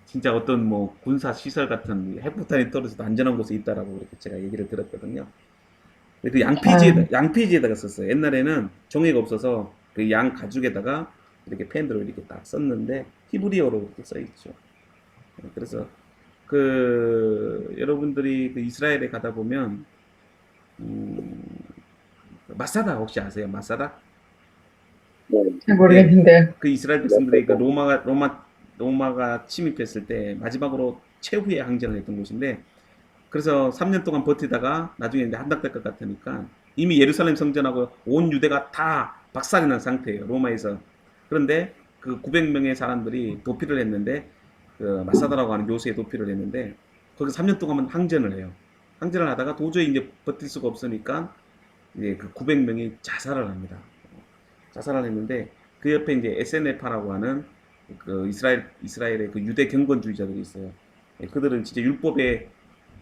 진짜 어떤 뭐 군사 시설 같은 핵폭탄이 떨어져도 안전한 곳에 있다라고 이렇게 제가 얘기를 들었거든요. 근데 그 아, 양피지에다가 썼어요. 옛날에는 종이가 없어서 그 양 가죽에다가 이렇게 펜으로 이렇게 딱 썼는데 히브리어로 이렇게 써 있죠. 그래서 그 여러분들이 그 이스라엘에 가다 보면 음, 마사다 혹시 아세요? 마사다? 네, 잘 예. 모르겠는데요. 그 이스라엘 백성들이 그 로마가 침입했을 때 마지막으로 최후의 항전을 했던 곳인데 그래서 3년 동안 버티다가 나중에 이제 한닥될 것 같으니까 이미 예루살렘 성전하고 온 유대가 다 박살이 난 상태예요. 로마에서. 그런데 그 900명의 사람들이 도피를 했는데 그 마사다라고 하는 요새에 도피를 했는데 거기 3년 동안 항전을 해요. 항전을 하다가 도저히 이제 버틸 수가 없으니까 이제 그 900명이 자살을 합니다. 자살을 했는데 그 옆에 이제 SNF라고 하는 그 이스라엘의 그 유대 경건주의자들이 있어요. 예, 그들은 진짜 율법의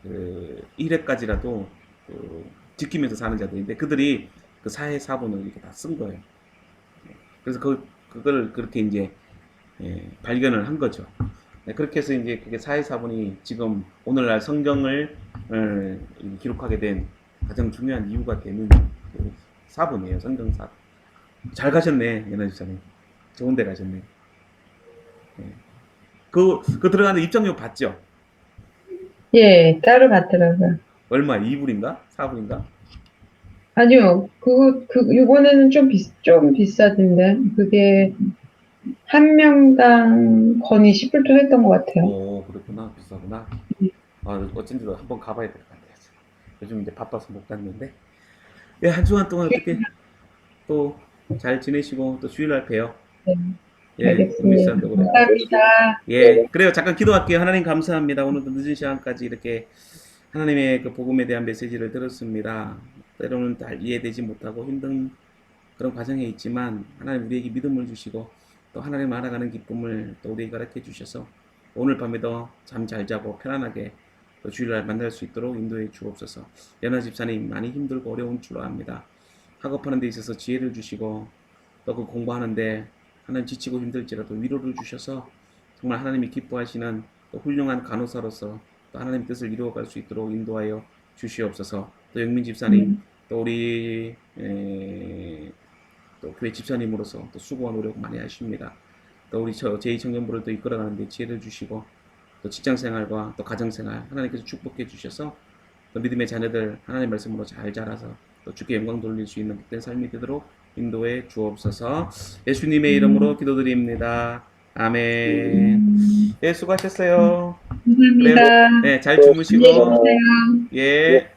그 1회까지라도 그 지키면서 사는 자들인데 그들이 그 사회 사본을 이렇게 다 쓴 거예요. 그래서 그걸 그렇게 이제 발견을 한 거죠. 네, 그렇게 해서 이제 그게 사회 사본이 지금 오늘날 성경을 기록하게 된 가장 중요한 이유가 되는 그 사본이에요. 성경 사본. 잘 가셨네, 연아 집사님. 좋은 데 가셨네. 예. 그 들어가는 입장료 받죠? 예, 따로 받더라고요. 얼마? 2불인가? 4불인가? 아니요, 이번에는 좀 비싸던데. 그게 한 명당 건이 10불 했던 것 같아요. 오, 그렇구나. 비싸구나. 아, 어쩐지도 한번 가봐야 될 것 같아요. 요즘 이제 바빠서 못 갔는데. 예, 한 주간 동안 어떻게 또 잘 지내시고 또 주일날 봬요. 네, 예, 알겠습니다. 은미씨한테 그래. 감사합니다. 예, 그래요. 잠깐 기도할게요. 하나님 감사합니다. 오늘도 늦은 시간까지 이렇게 하나님의 그 복음에 대한 메시지를 들었습니다. 때로는 잘 이해되지 못하고 힘든 그런 과정에 있지만 하나님 우리에게 믿음을 주시고 또 하나님 알아가는 기쁨을 또 우리에게 가르쳐 주셔서 오늘 밤에도 잠 잘 자고 편안하게 또 주일날 만날 수 있도록 인도해 주옵소서. 연아 집사님 많이 힘들고 어려운 줄 압니다. 학업하는 데 있어서 지혜를 주시고 또 그 공부하는데 하나님 지치고 힘들지라도 위로를 주셔서 정말 하나님이 기뻐하시는 또 훌륭한 간호사로서 또 하나님 뜻을 이루어갈 수 있도록 인도하여 주시옵소서. 또 영민 집사님 또 우리 또 교회 집사님으로서 또 수고와 노력 많이 하십니다. 또 우리 제2청년부를 또 이끌어가는 데 지혜를 주시고 또 직장생활과 또 가정생활 하나님께서 축복해 주셔서 또 믿음의 자녀들 하나님 말씀으로 잘 자라서 또 주께 영광 돌릴 수 있는 그때 삶이 되도록 인도해 주옵소서. 예수님의 이름으로 기도드립니다. 아멘. 예, 수고하셨어요. 그래요. 감사합니다. 네, 잘 안녕히 주무시고 계세요. 예.